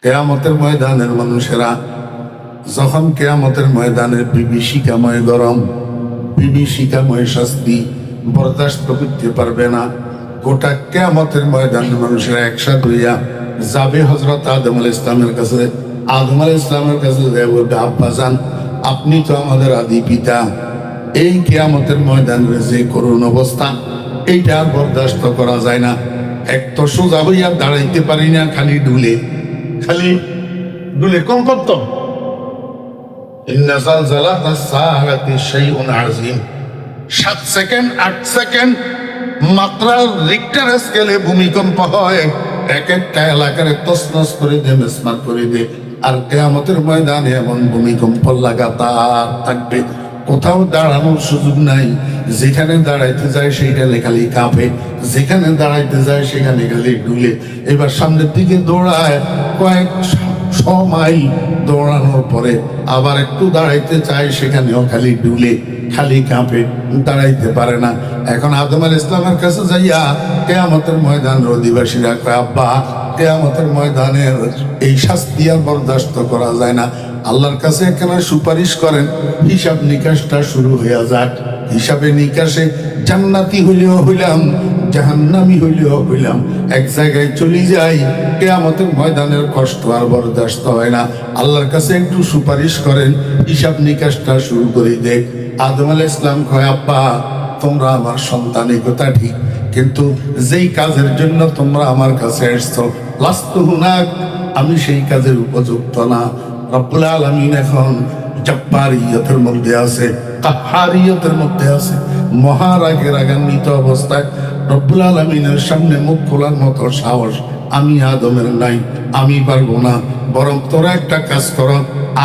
কিয়ামতের ময়দানের মানুষেরা যখন কিয়ামতের ময়দানের বিভীষিকাময় গরম, বিভীষিকাময় শাস্তি বরদাস্ত করতে পারবে না, গোটা কিয়ামতের ময়দানের মানুষেরা একসাথে হইয়া যাবে হযরত আদম আলাইহিস সালামের কাছে। আদম আলাইহিস সালামের কাছে যাবে, বলবে, আব্বা জান, আপনি তো আমাদের আদি পিতা। এই কিয়ামতের ময়দানের যে করুণ অবস্থা, এইটা আর বরদাস্ত করা যায় না। এক তো সোজা হইয়া দাঁড়াইতে পারি না, খালি ডুলে কম করত। 7 সেকেন্ড 8 সেকেন্ড মাত্রার রিক্টার স্কেলে ভূমিকম্প হয়, এক একটা এলাকার তছনছ করে দে, মেসমার করে দে। আর কিয়ামতের ময়দানে এমন ভূমিকম্প লাগাতার থাকবে, কোথাও দাঁড়ানোর সুযোগ নাই। যেখানে দাঁড়াইতে যায় সেখানে খালি কাঁপে, যেখানে দাঁড়াইতে যায় সেখানে খালি ডুলে। এবার সামনের দিকে দৌড়ায়, কয়েক 100 মাইল দৌড়ানোর পরে আবার একটু দাঁড়াইতে চায়, সেখানেও খালি ডুলে, খালি কাঁপে, দাঁড়াইতে পারে না। এখন আদম আলাইহিস সালামের কাছে যাইয়া কিয়ামতের ময়দানের অধিবাসীরা কয়, আব্বা, কিয়ামতের ময়দানের এই শাস্তি আর বরদাস্ত করা যায় না। আল্লাহর কাছে একখানা সুপারিশ করেন, হিসাব নিকাশটা শুরু হইয়া যাক। হিসাবে নিকাশে জান্নাতি হইলেও হইলাম, জাহান্নামি হইলেও হইলাম, এক জায়গায় চলে যাই। কিয়ামতের ময়দানের কষ্ট আর বরদাস্ত হয় না। আল্লাহর কাছে একটু সুপারিশ করেন, হিসাব নিকাশটা শুরু করে দেখ। আদম আলাইহিস সালাম কয়, আব্বা, তোমরা আমার সন্তানের কথা ঠিক, কিন্তু যেই কাজের জন্য তোমরা আমার কাছে এসছো, লাস্তু হুনাক, আমি সেই কাজের উপযুক্ত না। রব্বুল আলামিন এখন জব্বারিয়তের মধ্যে আছে, কাহারিয়তের মধ্যে আছে। মহারাগের রাগান্বিত অবস্থায় রব্বুল আলামিনের সামনে মুখ খোলার মতো সাহস আমি আদমের নাই, আমি পারবো না। বরং তোরা একটা কাজ করো,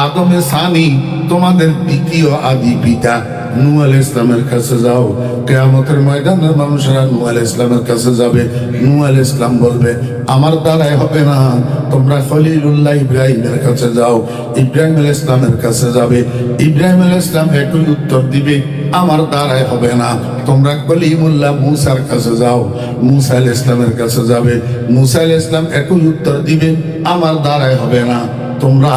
আদমে সানি, তোমাদের দ্বিতীয় আদি পিতা নূহ আলাইহিস সালামের কাছে যাও। কিয়ামতের ময়দানের মানুষেরা নূহ আলাইহিস সালামের কাছে যাবে। নূহ আলাইহিস সালাম বলবে, আমার দ্বারাই হবে না, তোমরা খলিলুল্লাহ ইব্রাহিমের কাছে যাও। ইব্রাহিম আলাইহিস সালামের কাছে যাবে। ইব্রাহিম আলাইহিস সালাম একই উত্তর দিবে, আমার দ্বারাই হবে না, তোমরা কলিমুল্লাহ মূসার কাছে যাও। মূসা আলাইহিস সালামের কাছে যাবে। মূসা আলাইহিস সালাম একই উত্তর দিবে, আমার দ্বারাই হবে না, তোমরা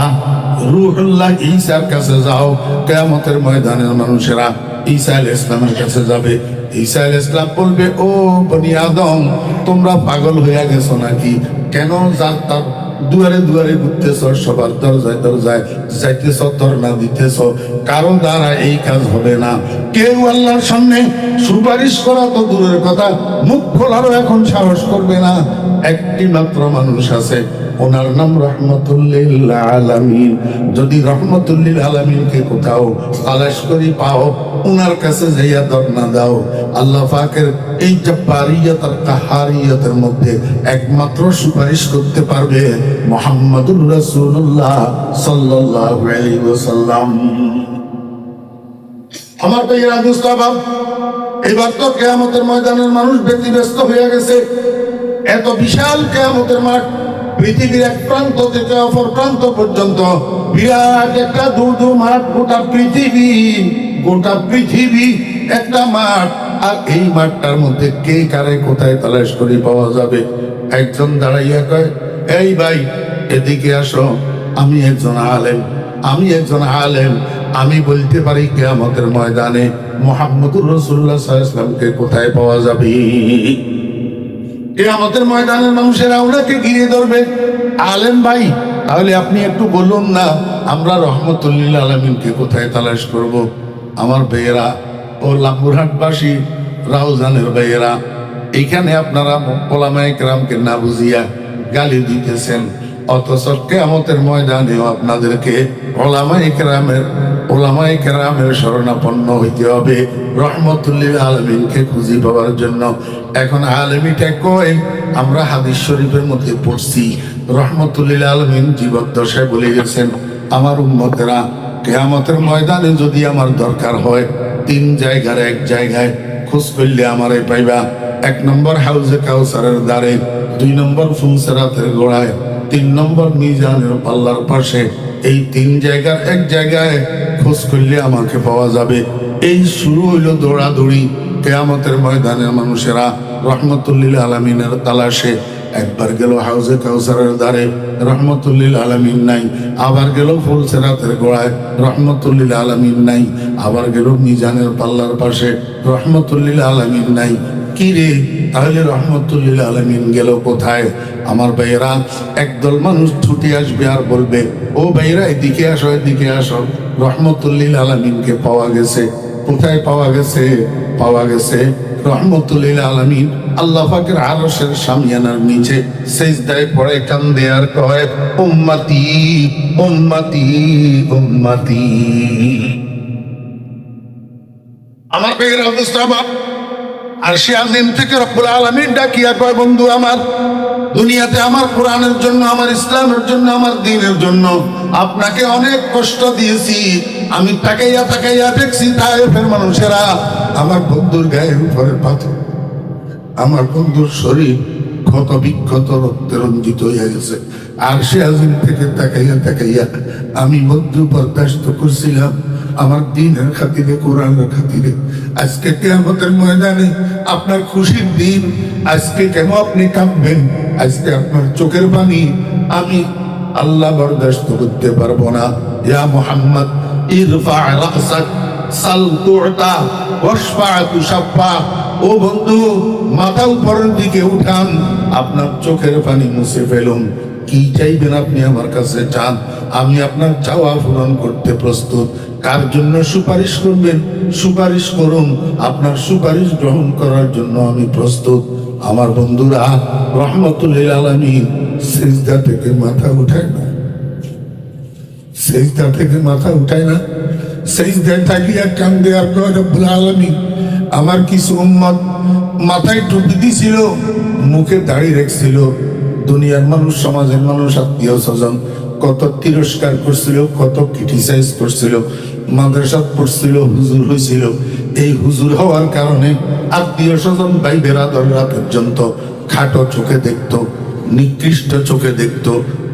রূহুল্লাহ ঈসার কাছে যাও। কিয়ামতের ময়দানের মানুষেরা ঈসা আলাইহিস সালামের কাছে যাবে। ঈসা আলাইহিস সালাম বলবে, ও বনি আদম, তোমরা পাগল হইয়া গেছো নাকি? কেন যার তার দুয়ারে দুয়ারে ঘুরতেছ, সবার দরজায় দরজায় যাইতেছ, ধর্ণা দিতেছ? কারো দ্বারা এই কাজ হবে না। কেউ আল্লাহর সামনে সুপারিশ করা তো দূরের কথা, মুখ খোলারও এখন সাহস করবে না। একটি মাত্র মানুষ আছে, ওনার নাম রহমতুল্লিল আলামিন। যদি রহমতুল্লিল আলামিনকে কোথাও তালাশ করি পাও, ওনার কাছে যাইয়া ধর্ণা দাও। আল্লাহ পাকের এই জব্বারিয়ত আর কাহারিয়তের মধ্যে একমাত্র সুপারিশ করতে পারবে মুহাম্মাদুর রাসূলুল্লাহ সাল্লাল্লাহু আলাইহি ওয়াসাল্লাম। আমার ভাইয়েরা, মুস্তাফা, এবার তো কিয়ামতের ময়দানের মানুষ ব্যতিব্যস্ত হয়ে গেছে। এত বিশাল কিয়ামতের মাঠ, পৃথিবীর এক প্রান্ত থেকে অপর প্রান্ত পর্যন্ত বিরাট একটা দূর মাঠ। গোটা পৃথিবী একটা মাঠ। আর এই মাঠটার মধ্যে কে কারে কোথায় তালাশ করে পাওয়া যাবে? একজন দাঁড়াইয়া কয়, এই ভাই, এদিকে আসো, আমি একজন আলেম, আমি বলতে পারি কিয়ামতের ময়দানে মুহাম্মদুর রাসূলুল্লাহ সাল্লাল্লাহু আলাইহি ওয়াসাল্লামকে কোথায় পাওয়া যাবে। কিয়ামতের ময়দানের মানুষেরা ওনাকে ঘিরে ধরবে। আলেম ভাই, তাহলে আপনি একটু বলুন না, আমরা রহমতুল্লিল আলামিনকে কোথায় তালাশ করব? আমার ভাইয়েরা ও লাম্বুরহাটবাসী, রাউজানের ভাইয়েরা, এইখানে আপনারা ওলামায়ে কেরামকে না বুঝিয়া গালি দিতেছেন, অথচ কিয়ামতের ময়দানেও আপনাদেরকে ওলামায়ে কেরামের শরণাপন্ন হইতে হবে রহমতুল্লিল আলামিনকে খুঁজে পাওয়ার জন্য। এখন আলেমিটা কয়, আমরা হাদিস শরীফের মধ্যে পড়ছি, রহমতুল্লিল আলামিন জীবদ্দশায় বলে গেছেন, আমার উম্মতেরা কিয়ামতের ময়দানে যদি আমার দরকার হয়, 3 জায়গার এক জায়গায় খোঁজ করলে আমারে পাইবা। 1 নম্বর হাউজে কাউসারের দ্বারে, 2 নম্বর ফুলসেরাতের গোড়ায়, 3 নম্বর মিজানের পাল্লার পাশে। এই 3 জায়গার এক জায়গায় খোঁজ করলে আমাকে পাওয়া যাবে। এই শুরু হইল দৌড়াদৌড়ি। কিয়ামতের ময়দানের মানুষেরা রহমতুল্লিল আলামিনের তালাশে একবার গেল হাউজে কাউসারের ধারে, রহমতুল্লিল আলামিন নাই। আবার গেল ফুলসেরাতের গোড়ায়, রহমতুল্লিল আলামিন নাই। আবার গেল মিজানের পাল্লার পাশে, রহমতুল্লিল আলামিন নাই। কি রে, তাহলে রহমতুল্লিল আলামিন গেল কোথায়? আমার ভাইয়েরা, একদল মানুষ ছুটে আসবে আর বলবে, ও ভাইয়েরা এদিকে আসো, এদিকে আসো, রহমতুল্লিল আলামিনকে পাওয়া গেছে। কোথায় পাওয়া গেছে? পাওয়া গেছে রহমতুল্লিল আলামিন আল্লাহ পাকের আরশের শামিয়ানার নিচে সিজদায় পড়ে কান্দে আর কয়, উম্মতি উম্মতি উম্মতি। আমার ভাইয়েরা, অবস্থা আর সে আজিম থেকে রব্বুল আলামিন ডাকিয়া কয়, বন্ধু আমার, দুনিয়াতে আমার কোরআনের জন্য, আমার ইসলামের জন্য, আমার দ্বীনের জন্য আপনাকে অনেক কষ্ট দিয়েছি। আমি তাকাইয়া তাকাইয়া দেখছি তায়েফের মানুষেরা আমার বন্ধুর গায়ের উপরে পাথর, আমার বন্ধুর শরীর ক্ষত বিক্ষত রক্তে রঞ্জিত হয়ে গেছে। আর সে আজিম থেকে তাকাইয়া তাকাইয়া আমি বন্ধু বরদাস্ত করছিলাম আমার দ্বীনের খাতিরে, কোরআনের খাতিরে। আজকে কিয়ামতের ময়দানে আপনার খুশির দিন, আজকে কেন আপনি কাঁদবেন? আজকে আপনার চোখের পানি আমি আল্লাহ বরদাস্ত করতে পারবো না। ইয়া মুহাম্মদ ইরফা রাসাক সাল তুতা ওয়াশফা তুশাফা। ও বন্ধু, মাথা উপরের দিকে উঠান, আপনার চোখের পানি মুছে ফেলুন। কি চাইবেন আপনি আমার কাছে চান, আমি আপনার চাওয়া পূরণ করতে প্রস্তুত। কার জন্য সুপারিশ করবেন সুপারিশ করুন, আপনার সুপারিশ গ্রহণ করার জন্য আমি প্রস্তুত। আমার বন্ধুরা, রহমতুল্লিল আলামিন সিজদা থেকে মাথা উঠায় না, সিজদা থেকে মাথা উঠায় না, সিজদায় থাকিয়া কান্দে আর কয়, রব্বুল আলামিন আমার কিছু উম্মত মাথায় টুপি দিছিল, মুখে দাড়ি রেখছিল, দুনিয়ার মানুষ, সমাজের মানুষ, আত্মীয় স্বজন কত তিরস্কার করছিল, কত ক্রিটিসাইজ করছিল, মাদ্রাসা পড়ছিল, হুজুর হয়েছিল। এই হুজুর হওয়ার কারণে আত্মীয় স্বজন ভাই বেরাদররা পর্যন্ত খাটো চোখে দেখতো, নিকৃষ্ট চোখে দেখতো।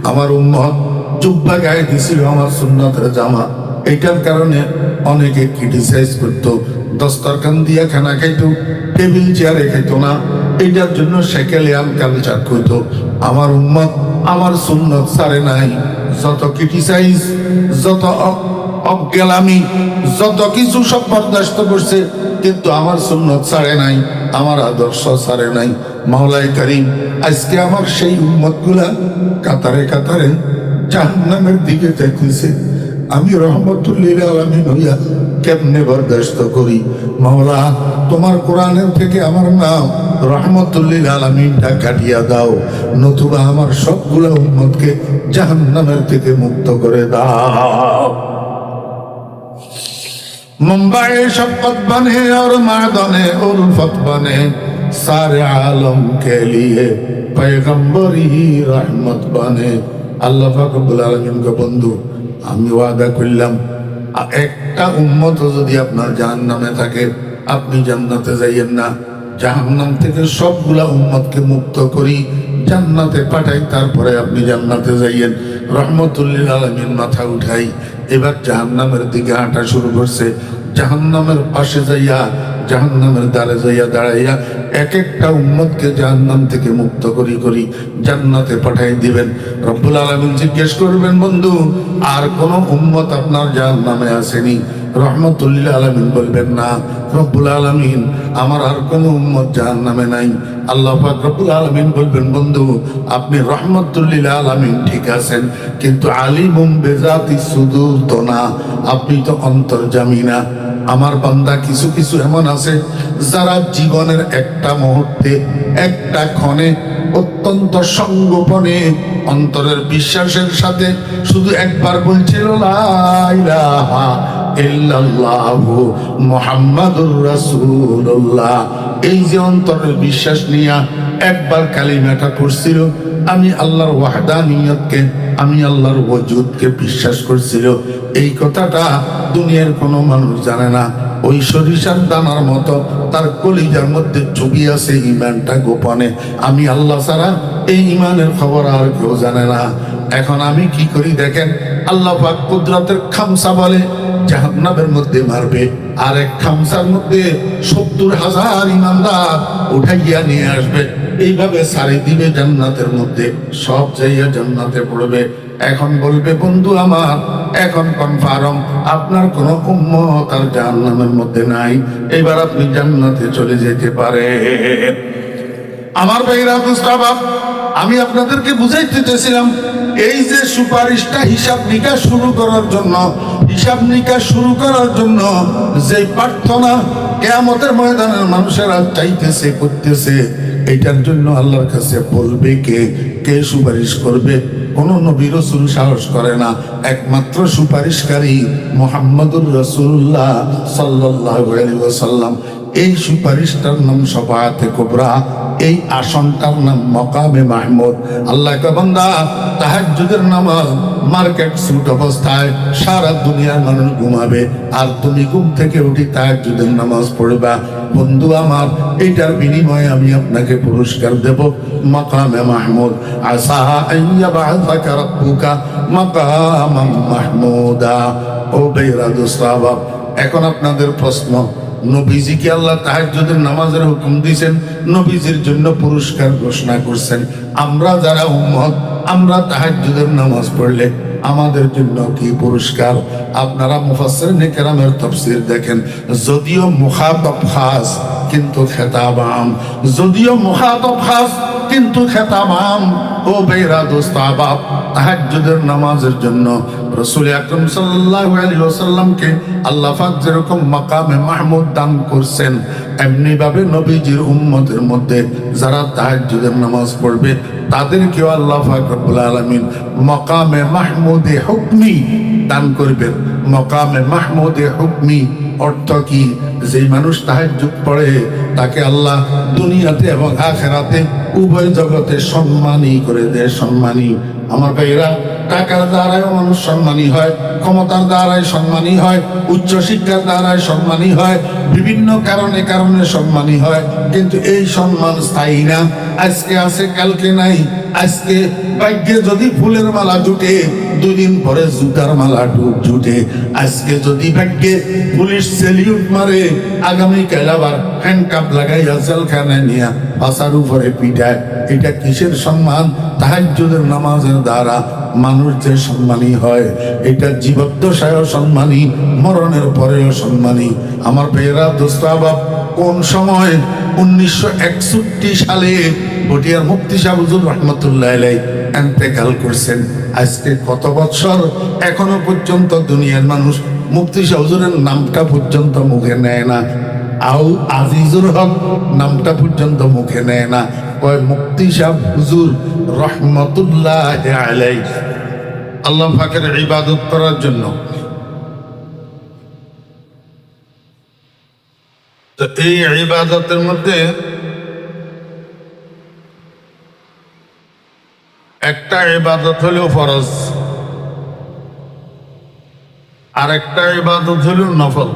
আমার উম্মত জুব্বা গায়ে দিছিল, আমার সুন্নতের জামা, এইটার কারণে অনেকে ক্রিটিসাইজ করতো। দস্তরখান দিয়া খানা খাইতো, টেবিল চেয়ারে খাইতো না, এইটার জন্য সেকেলে কালচার করতো। আমার উম্মত আমার সুন্নত সারে নাই, যত ক্রিটিসাইজ, যত অজ্ঞালামি, যত কিছু সব বরদাস্ত করছে, কিন্তু আমার সুন্নত ছাড়ে নাই, আমার আদর্শ ছাড়ে নাই। মাওলাই করিম আজকে আমার সেই উম্মত গুলা কাতারে কাতারে জাহান্নামের দিকে যাইতেছে। আমি রহমতুল্লিল আলামিন হইয়া কেমনে বরদাস্ত করি? মাওলা, তোমার কোরআনের থেকে আমার নাম রহমতুল্লিল আলামিনটা কাটিয়া দাও, নতুবা আমার সবগুলা উম্মতকে জাহান্নামের থেকে মুক্ত করে দাও। मुंबई शफकत बने और मैदाने उल्फत बने, सारे आलम के लिए पैगंबरी रहमत बने। আল্লাহ পাক রব্বুল আলামিনকে বন্ধু, আমি ওয়াদা করলাম একটা উম্মত যদি আপনার জাহান্নামে থাকে আপনি জান্নাতে যাইয়েন না, জাহান্নাম থেকে সবগুলা উম্মতকে মুক্ত করি, জান্নাতে পাঠাই, তারপরে আপনি জান্নাতে যাইয়েন। রহমতুল্লিল আলামিন মাথা উঠাই এবার জাহান্নামের দিকে হাঁটা শুরু করছে। জাহান্নামের পাশে যাইয়া, জাহান্নামের দ্বারে যাইয়া দাঁড়াইয়া এক একটা উম্মতকে জাহান্নাম থেকে মুক্ত করি করি জান্নাতে পাঠাই দিবেন। রব্বুল আলামিন জিজ্ঞেস করবেন, বন্ধু আর কোন উম্মত আপনার জাহান্নামে আসেনি? রহমতুল্লিল আলামিন বলবেন, না। রব্বুল আলামিন আমার আর কোন উম্মত জাহান্নামে নাই। আল্লাহ পাক রব্বুল আলামিন বলবেন, বন্ধু আপনি রহমতুল্লিল আলামিন ঠিক আছেন, কিন্তু আলিমুম বিজাতি সুদূর তো না, আপনি তো অন্তর্যামী না। আমার বান্দা কিছু কিছু এমন আছে যারা জীবনের একটা মুহূর্তে, একটা ক্ষণে অত্যন্ত সংগোপনে অন্তরের বিশ্বাসের সাথে শুধু একবার বলছিল লা ইলাহা ইল্লাল্লাহু মুহাম্মাদুর রাসূলুল্লাহ। এই যে অন্তরের বিশ্বাস নিয়ে একবার কালিমাটা পড়ছিল, আমি আল্লাহর ওয়াহদানিয়তকে, আমি আল্লাহর ওজুদকে বিশ্বাস করছিল, এই কথাটা দুনিয়ার কোনো মানুষ জানে না। ওই সরিষার দানার মতো তার কলিজার মধ্যে চুপি আছে ইমানটা গোপনে। আমি আল্লাহ ছাড়া এই ইমানের খবর আর কেউ জানে না। এখন আমি কি করি দেখেন, আল্লাহ পাক কুদরতের খামসা বলে জাহান্নামের মধ্যে মারবে, আর এক খামসার মধ্যে 70,000 ইমানদার উঠাইয়া নিয়ে আসবে। এইভাবে সারি দিবে জান্নাতের মধ্যে, সব জায়গা জান্নাতে পড়বে। এখন বলবে বন্ধু আমার, এখন কনফার্ম আপনার কোন উম্মত আর জাহান্নামের মধ্যে নাই, এবার আপনি জান্নাতে চলে যেতে পারেন। আমার ভাইরা মুস্তাফা, আমি আপনাদেরকে বুঝাইতে চেয়েছিলাম এই যে সুপারিশটা হিসাব নিকাশ শুরু করার জন্য, হিসাব নিকাশ শুরু করার জন্য যে প্রার্থনা কিয়ামতের ময়দানের মানুষেরা চাইতেছে, করতেছে, এইটার জন্য আল্লাহর কাছে বলবে কে? কে সুপারিশ করবে? কোন নবী রাসূল সাহস করে না, একমাত্র সুপারিশকারী মুহাম্মদুর রাসূলুল্লাহ সাল্লাল্লাহু আলাইহি ওয়াসাল্লাম। এই সুপারিশটার নাম শাফাআতে কুবরা, এই আসনটার নাম মাকামে মাহমুদ। আল্লাহ কে বান্দা, তাহাজ্জুদের নামাজ মার্কেট সুট অবস্থায় সারা দুনিয়ার মানুষ ঘুমাবে, আর তুমি ঘুম থেকে উঠি তাহাজ্জুদের নামাজ পড়বা। বন্ধু আমার, এইটার বিনিময়ে আমি আপনাকে পুরস্কার দেব, মাকামে মাহমুদ। আসা আইয়া বা'আসাকা রাব্বুকা মাকামান মাহমুদা। ও বেরা দোস্তাবা, এখন আপনাদের প্রশ্ন, নবীজিকে আল্লাহ তাহাজ্জুদের নামাজের হুকুম দিয়েছেন, নবীজির জন্য পুরস্কার ঘোষণা করছেন। আমরা যারা উম্মত, আমরা তাহাজ্জুদের নামাজ পড়লে আমাদের জন্য কি পুরস্কার? আপনারা মুফাসসিরিনে কেরামের তাফসীর দেখেন, যদিও মুখাতাব খাস কিন্তু খেতাব আম, যদিও মুখাতাব খাস কিন্তু খেতাব আম। ও বেরা দোস্তাবা, তাহাজ্জুদের নামাজের জন্য রাসূল আকরাম সাল্লাল্লাহু আলাইহি ওয়াসাল্লামকে আল্লাহ পাক যেরকম মাকামে মাহমুদ দান করছেন, এমনি ভাবে নবীজির উম্মতের মধ্যে যারা তাহাজ্জুদের নামাজ পড়বে তাদেরকেও আল্লাহ পাক রব্বুল আলামিন মাকামে মাহমুদে হুকমি দান করবেন। মাকামে মাহমুদে হুকমি অর্থ কি? যেই মানুষ তাহাজ্জুদ পড়ে তাকে আল্লাহ দুনিয়াতে এবং আখিরাতে উভয় জগতে সম্মানী করে দেয়, সম্মানী। আমার ভাইরা, টাকার দ্বারাও মানুষ সম্মানী হয়, ক্ষমতার দ্বারাই সম্মানী হয়, উচ্চ শিক্ষার দ্বারাই সম্মানী হয়, বিভিন্ন কারণে কারণে সম্মানী হয়, কিন্তু এই সম্মান স্থায়ী না। আজকে আছে, কালকে নাই। আজকে ভাগ্যে যদি ফুলের মালা জুটে, দুদিন পরে জুতার মালা জুটে। আজকে যদি ভাগ্যে পুলিশ সেলিউট মারে, আগামীকাল আবার হ্যান্ডকাপ লাগাইয়া জেলখানায় নিয়ে পাশার উপরে পিটায়। এটা কিসের সম্মান? তাহাজ্জুদের নামাজের দ্বারা মানুষ যে সম্মানী হয়, এটা জীবদ্দশায়ও সম্মানী, মরণের পরেও সম্মানী। আমার ভাইয়েরা, দোস্তাবাব, কোন সময় 1961 সালে পটিয়ার মুফতি সাহেব হুজুর রহমতুল্লাহ আলাইহি ইন্তেকাল করছেন। আজকে কত বছর, এখনো পর্যন্ত দুনিয়ার মানুষ মুফতি সাহেব হুজুরের নামটা পর্যন্ত মুখে নেয় না। আউ আজিজুর হক নামটা পর্যন্ত মুখে নেয় না, কয় মুফতি সাহেব হুজুর রহমতুল্লাহ আলাইহি। আল্লাহ পাকের ইবাদত করার জন্য। তো এই ইবাদতের মধ্যে একটা ইবাদত হলো ফরজ, আর একটা ইবাদত হলো নফল।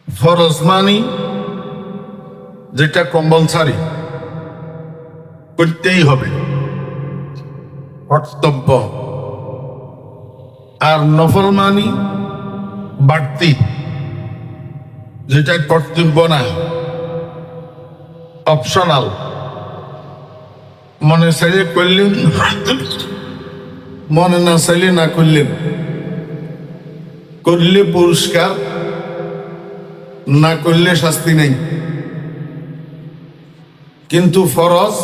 ফরজ মানি যেটা কম্পালসারি, করতেই হবে, কর্তব্য। আর নফল মানি বাড়তি, যেটা কর্তব্য না, অপশনাল। মনে চাইলে করলেন, মনে না চাইলে না করলেন। করলে পুরস্কার, না করলে শাস্তি নেই। কিন্তু ফরজ,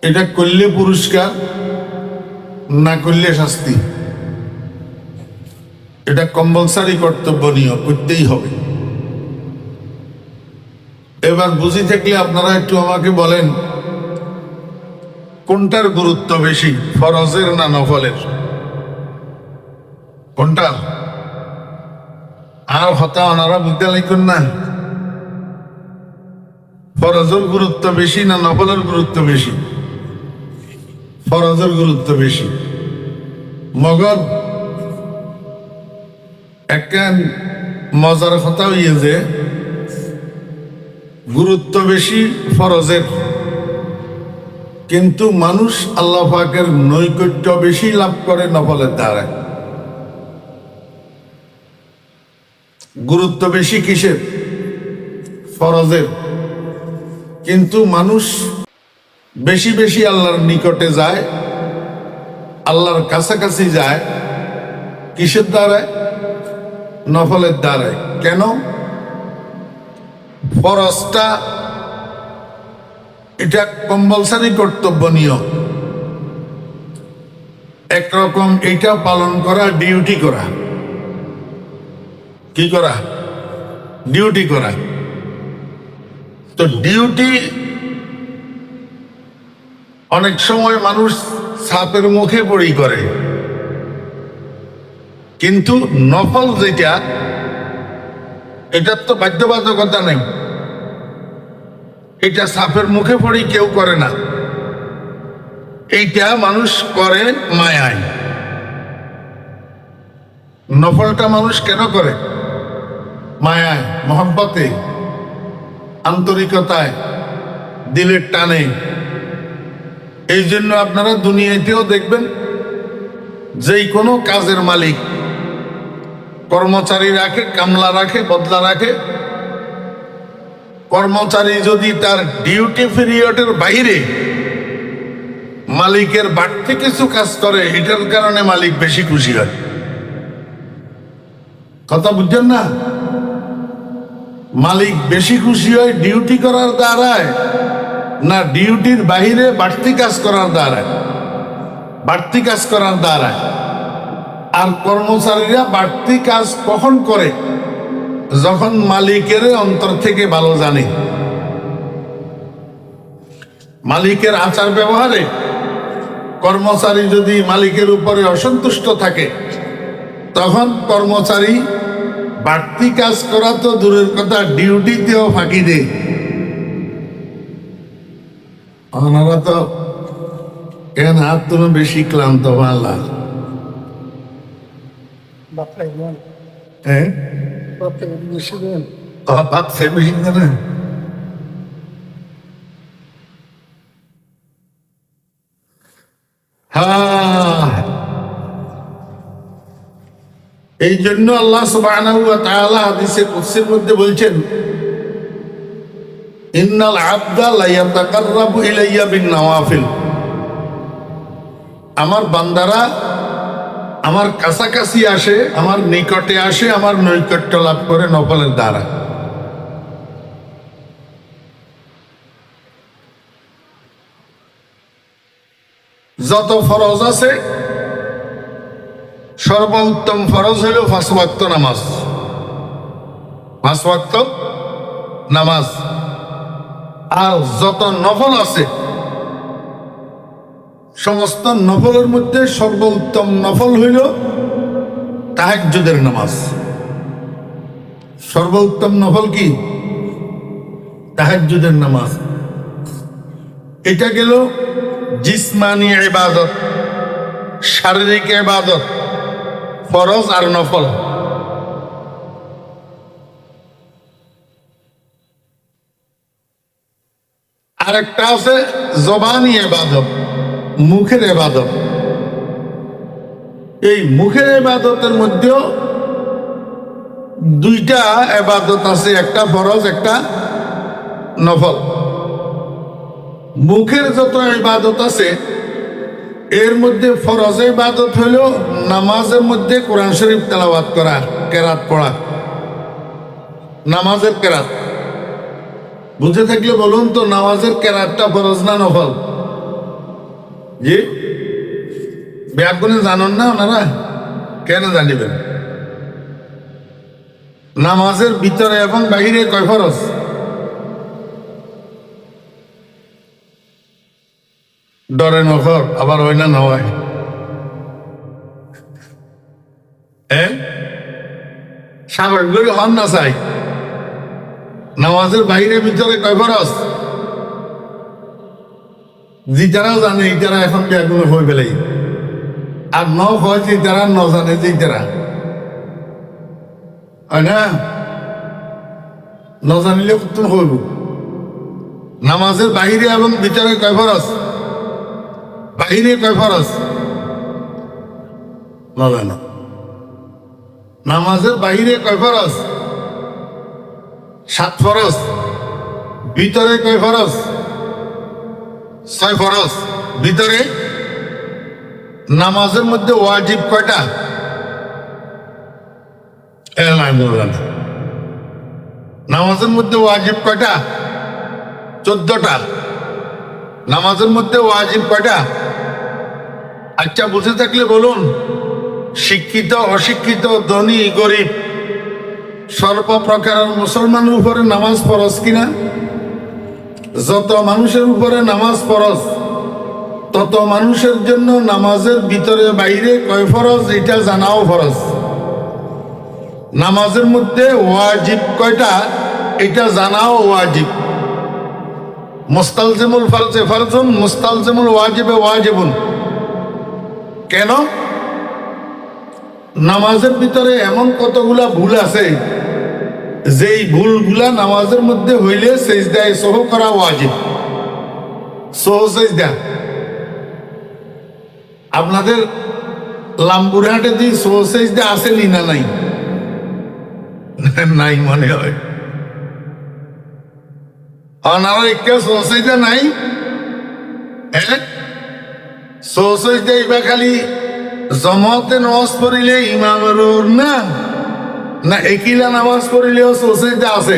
এটা করলে পুরস্কার, না করলে শাস্তি। এটা কম্পালসারি, কর্তব্যনীয়, করতেই হবে। এবার বুঝি থাকলে আপনারা একটু আমাকে বলেন, কোনটার গুরুত্ব বেশি, ফরজের না নফলের? কোনটা? আর হতা ওনারা বুঝতে লাগবেন না। ফরজের গুরুত্ব বেশি না নফলের গুরুত্ব বেশি? ফরজের গুরুত্ব বেশি। মগর একটা মজার কথা হইয়ে যে গুরুত্ব বেশি ফরজের, কিন্তু মানুষ আল্লাহ পাকের নৈকট্য বেশি লাভ করে নফলের দ্বারা। গুরুত্ব বেশি কিসের? ফরজের, কিন্তু মানুষ বেশি বেশি আল্লাহর নিকটে যায়, আল্লাহর কাছাকাছি যায় কিসের দ্বারায়? নফলের দ্বারায়। কেন? ফরজটা এটা কম্পালসারি কর্তব্যনীয়, একরকম এটা পালন করা ডিউটি করা। কি করা? ডিউটি করা। তো ডিউটি অনেক সময় মানুষ ছাপের মুখে পড়ি করে, কিন্তু নফল যেটা, এটার তো বাধ্যবাধকতা নেই, এটা ছাপের মুখে পড়ি কেউ করে না, এইটা মানুষ করে মায়ায়। নফলটা মানুষ কেন করে? মায়ায়, মহব্বতে, আন্তরিকতায়, দিলের টানে। এই জন্য আপনারা দুনিয়াতেও দেখবেন যেই কোনো কাজের মালিক কর্মচারী রাখে, কামলা রাখে, বদলা রাখে। কর্মচারী যদি তার ডিউটি পিরিয়ডের বাইরে মালিকের বাড়তি কিছু কাজ করে, এটার কারণে মালিক বেশি খুশি হয়। কথা বুঝছেন না? মালিক বেশি খুশি হয় ডিউটি করার দ্বারায়, না ডিউটির বাহিরে বাড়তি কাজ করার দ্বারায়? বাড়তি কাজ করার দ্বারায়। আর কর্মচারীরা বাড়তি কাজ কখন করে? যখন মালিকের অন্তর থেকে ভালো জানে, মালিকের আচার ব্যবহারে কর্মচারী যদি মালিকের উপরে অসন্তুষ্ট থাকে, তখন কর্মচারী বাড়তি কাজ করা তো দূরের কথা, ডিউটিতেও ফাঁকি দেয়। ওনারা তো কেন হাত তুমি বেশি ক্লান্ত পারলা? হ্যাঁ, বেশি দেন। হ্যাঁ, এই জন্য আল্লাহ সুবহানাহু ওয়া তাআলা হাদিসে কুদসির মধ্যে বলছেন, ইন্নাল আবদা লা ইয়াতাকাররাবু ইলাইয়া বিন নওয়াফিল। আমার বান্দারা আমার কাছাকাছি আসে, আমার নিকটে আসে, আমার নৈকট্য লাভ করে নফলের দ্বারা। যত ফরজ আছে সর্বোত্তম ফরজ হইল 5 ওয়াক্ত নামাজ। 5 ওয়াক্ত নামাজ। আর যত নফল আছে সমস্ত নফলের মধ্যে সর্বোত্তম নফল হইল তাহাজ্জুদের নামাজ। সর্বোত্তম নফল কি? তাহাজ্জুদের নামাজ। এটা গেল জিসমানি ইবাদত, শারীরিক ইবাদত, ফরজ আর নফল। আরেকটা আছে জবানি ইবাদত, মুখের ইবাদত। এই মুখের ইবাদতের মধ্যেও দুইটা ইবাদত আছে, একটা ফরজ একটা নফল। মুখের যত ইবাদত আছে এর মধ্যে ফরজ ইবাদত হইল নামাজের মধ্যে কোরআন শরীফ তেলাওয়াত করা, কেরাত পড়া, নামাজের কেরাত। বুঝে থাকলে বলুন তো, নামাজের কেরাতটা ফরজ না নফল? জি, ব্যাকরণে জানেন না ওনারা? কেন জানিবেন? নামাজের ভিতরে এবং বাহিরে কয় ফরজ? ডরে নফল, আবার হয় না নয়। হ্যাঁ, স্বাভাবিক হন না চাই। নামাজের বাইরে ভিতরে কয় ফরজ? যারাও জানে এই তারা এখন ব্যাগুলো হয়ে গেলে, আর ন হয় যে তারা ন জানে যে তারা হয় না, ন জানিলে তুমি হইব। নামাজের বাহিরে এবং ভিতরে কয় ফরজ? বাহিরে কয় ফরজ? না, নামাজের বাহিরে কয় ফরজ? 7 ফরজ। ভিতরে কয় ফরজ? 6 ফরজ। ভিতরে নামাজের মধ্যে ওয়াজিব কয়টা? নামাজের মধ্যে ওয়াজিব কয়টা? 14টা। নামাজের মধ্যে ওয়াজিব কয়টা? আচ্ছা, বুঝে থাকলে বলুন, শিক্ষিত অশিক্ষিত ধনী গরিব সর্বপ্রকার মুসলমানের উপরে নামাজ ফরজ কিনা? যত মানুষের উপরে নামাজ ফরজ, তত মানুষের জন্য নামাজের ভিতরে বাইরে কয় ফরজ এটা জানাও ফরজ। নামাজের মধ্যে ওয়াজিব কয়টা এটা জানাও ওয়াজিব। মুস্তালজিমুল ফারজে ফারজুন, মুস্তালজিমুল ওয়াজিবে ওয়াজিবুন। কেন? নামাজের ভিতরে এমন কতগুলা ভুল আছে যেই ভুলগুলা নামাজের মধ্যে হইলে সেজদায় সহ করা ওয়াজিব। সহ সেজদা আপনাদের লাম্বুরহাটে দি সহ সেজদা আসেনি না নাই? নাই মনে হয়। আপনারা একটা সহ সেজদা নাই? সহ সেজদা ইবা খালি জমাতে নামাজ পড়িলে ইমামের না, না একিলা নামাজ পড়িলেও সহ সেজদা আছে?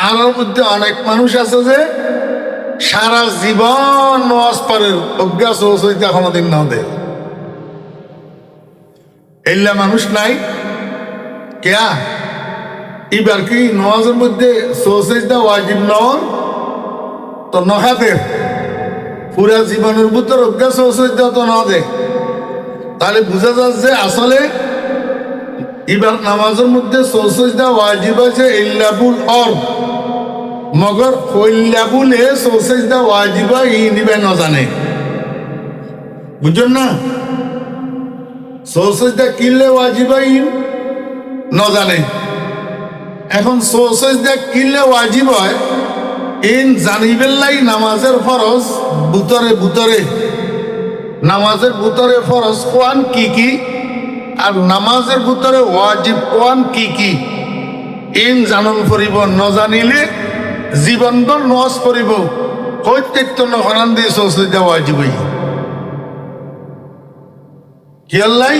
আর মধ্যে অনেক মানুষ আছে যে সারা জীবন নামাজ পড়ে, অজ্ঞা সহ সেজদা কোনোদিন না দেয়। এইলা মানুষ নাই কেয়া? এবার কি নামাজের মধ্যে সহ সেজদা ওয়াজিব নয় তো নখাতে পুরা জীবনের ভিতর অজ্ঞা সহ সেজদা তো না দেয়। তাহলে বুঝা যাচ্ছে আসলে এবার নামাজের মধ্যে সহ সেজদা ওয়াজিব আছে ইল্লাবুল অর, মগর ইল্লাবুলে সহ সেজদা ওয়াজিব ই নিবে না জানে। বুঝছেন না? সহ সেজদা কিনলে ওয়াজিব না জানে। এখন সহ সেজদা কিনলে ওয়াজিব হয় ইন জানিবেল্লাই নামাজের ফরজ ভিতরে ভিতরে, নামাজের ভিতরে ফরজ কোয়ান কি কি আর নামাজের ভিতরে ওয়াজিব কোয়ান কি কি ইন জানন করিব। ন জানিলে জীবনভর নজ করিব প্রত্যেকটা নহরান দিয়ে সহ সেজদা ওয়াজিব কিয়াল্লাই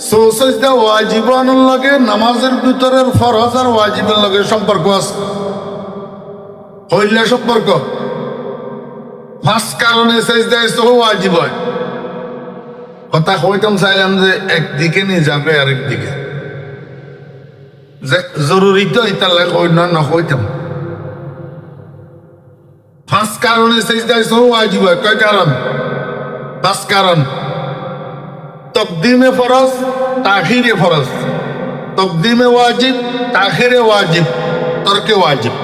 সহ সেজদা ওয়াজিব আনার লগে নামাজের ভিতরের ফরজ আর ওয়াজিবের লগে সম্পর্ক আছে। হইলে সম্পর্ক পাঁচ কারণে সেজদায় সহ ওয়াজিব হয়। কথা কইতাম চাইলাম যে একদিকে নিয়ে যাবে আরেক দিকে, যে জরুরি তো এটা লাগে অন্য কইতাম। পাঁচ কারণে সেজদায় সহ ওয়াজিব হয়। কয় কারণ? 5 কারণ। তকদিমে ফরজ, তাখিরে ফরজ, তকদিমে ওয়াজিব, তাখিরে ওয়াজিব, তরকে ওয়াজিব।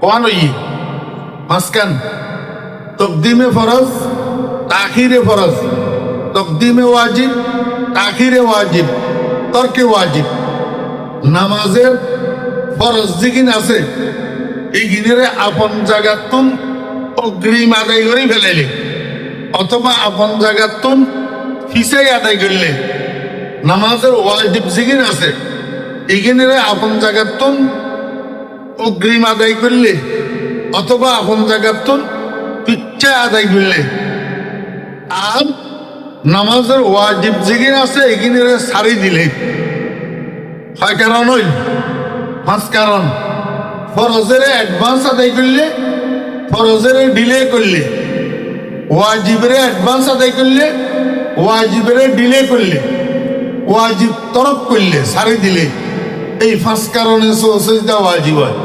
কোন ই 5 কান? তকদিমে ফরজ, তাখিরে ফরজ, তকদিমে ওয়াজিব, তাখিরে ওয়াজিব, তরকে ওয়াজিব। নামাজের ফরজ যেগিন আছে এইগিনেরে আপন জায়গাতুন অগ্রিম আদায় করে ফেলাইলে অথবা আপন জায়গাতুন ফিসাই আদায় করলে, নামাজের ওয়াজিব যেগিন আছে এইগিনেরে আপন জায়গাতুন অগ্রিম আদায় করলে অথবা আপন জায়গাতুন পিচ্ছা আদায় করলে, আর নামাজের ওয়াজিব যেগিন আছে এগিনেরে সারি দিলে। 6 কারণ হইল। 5 কারণ। ফরজের অ্যাডভান্স আদায় করলে, ফরজের ডিলে করলে, ওয়াজিবের অ্যাডভান্স আদায় করলে, ওয়াজিবের ডিলে করলে, ওয়াজিব তরফ করলে, সারি দিলে, এই 5 কারণে সহ সেজদা ওয়াজিব হয়।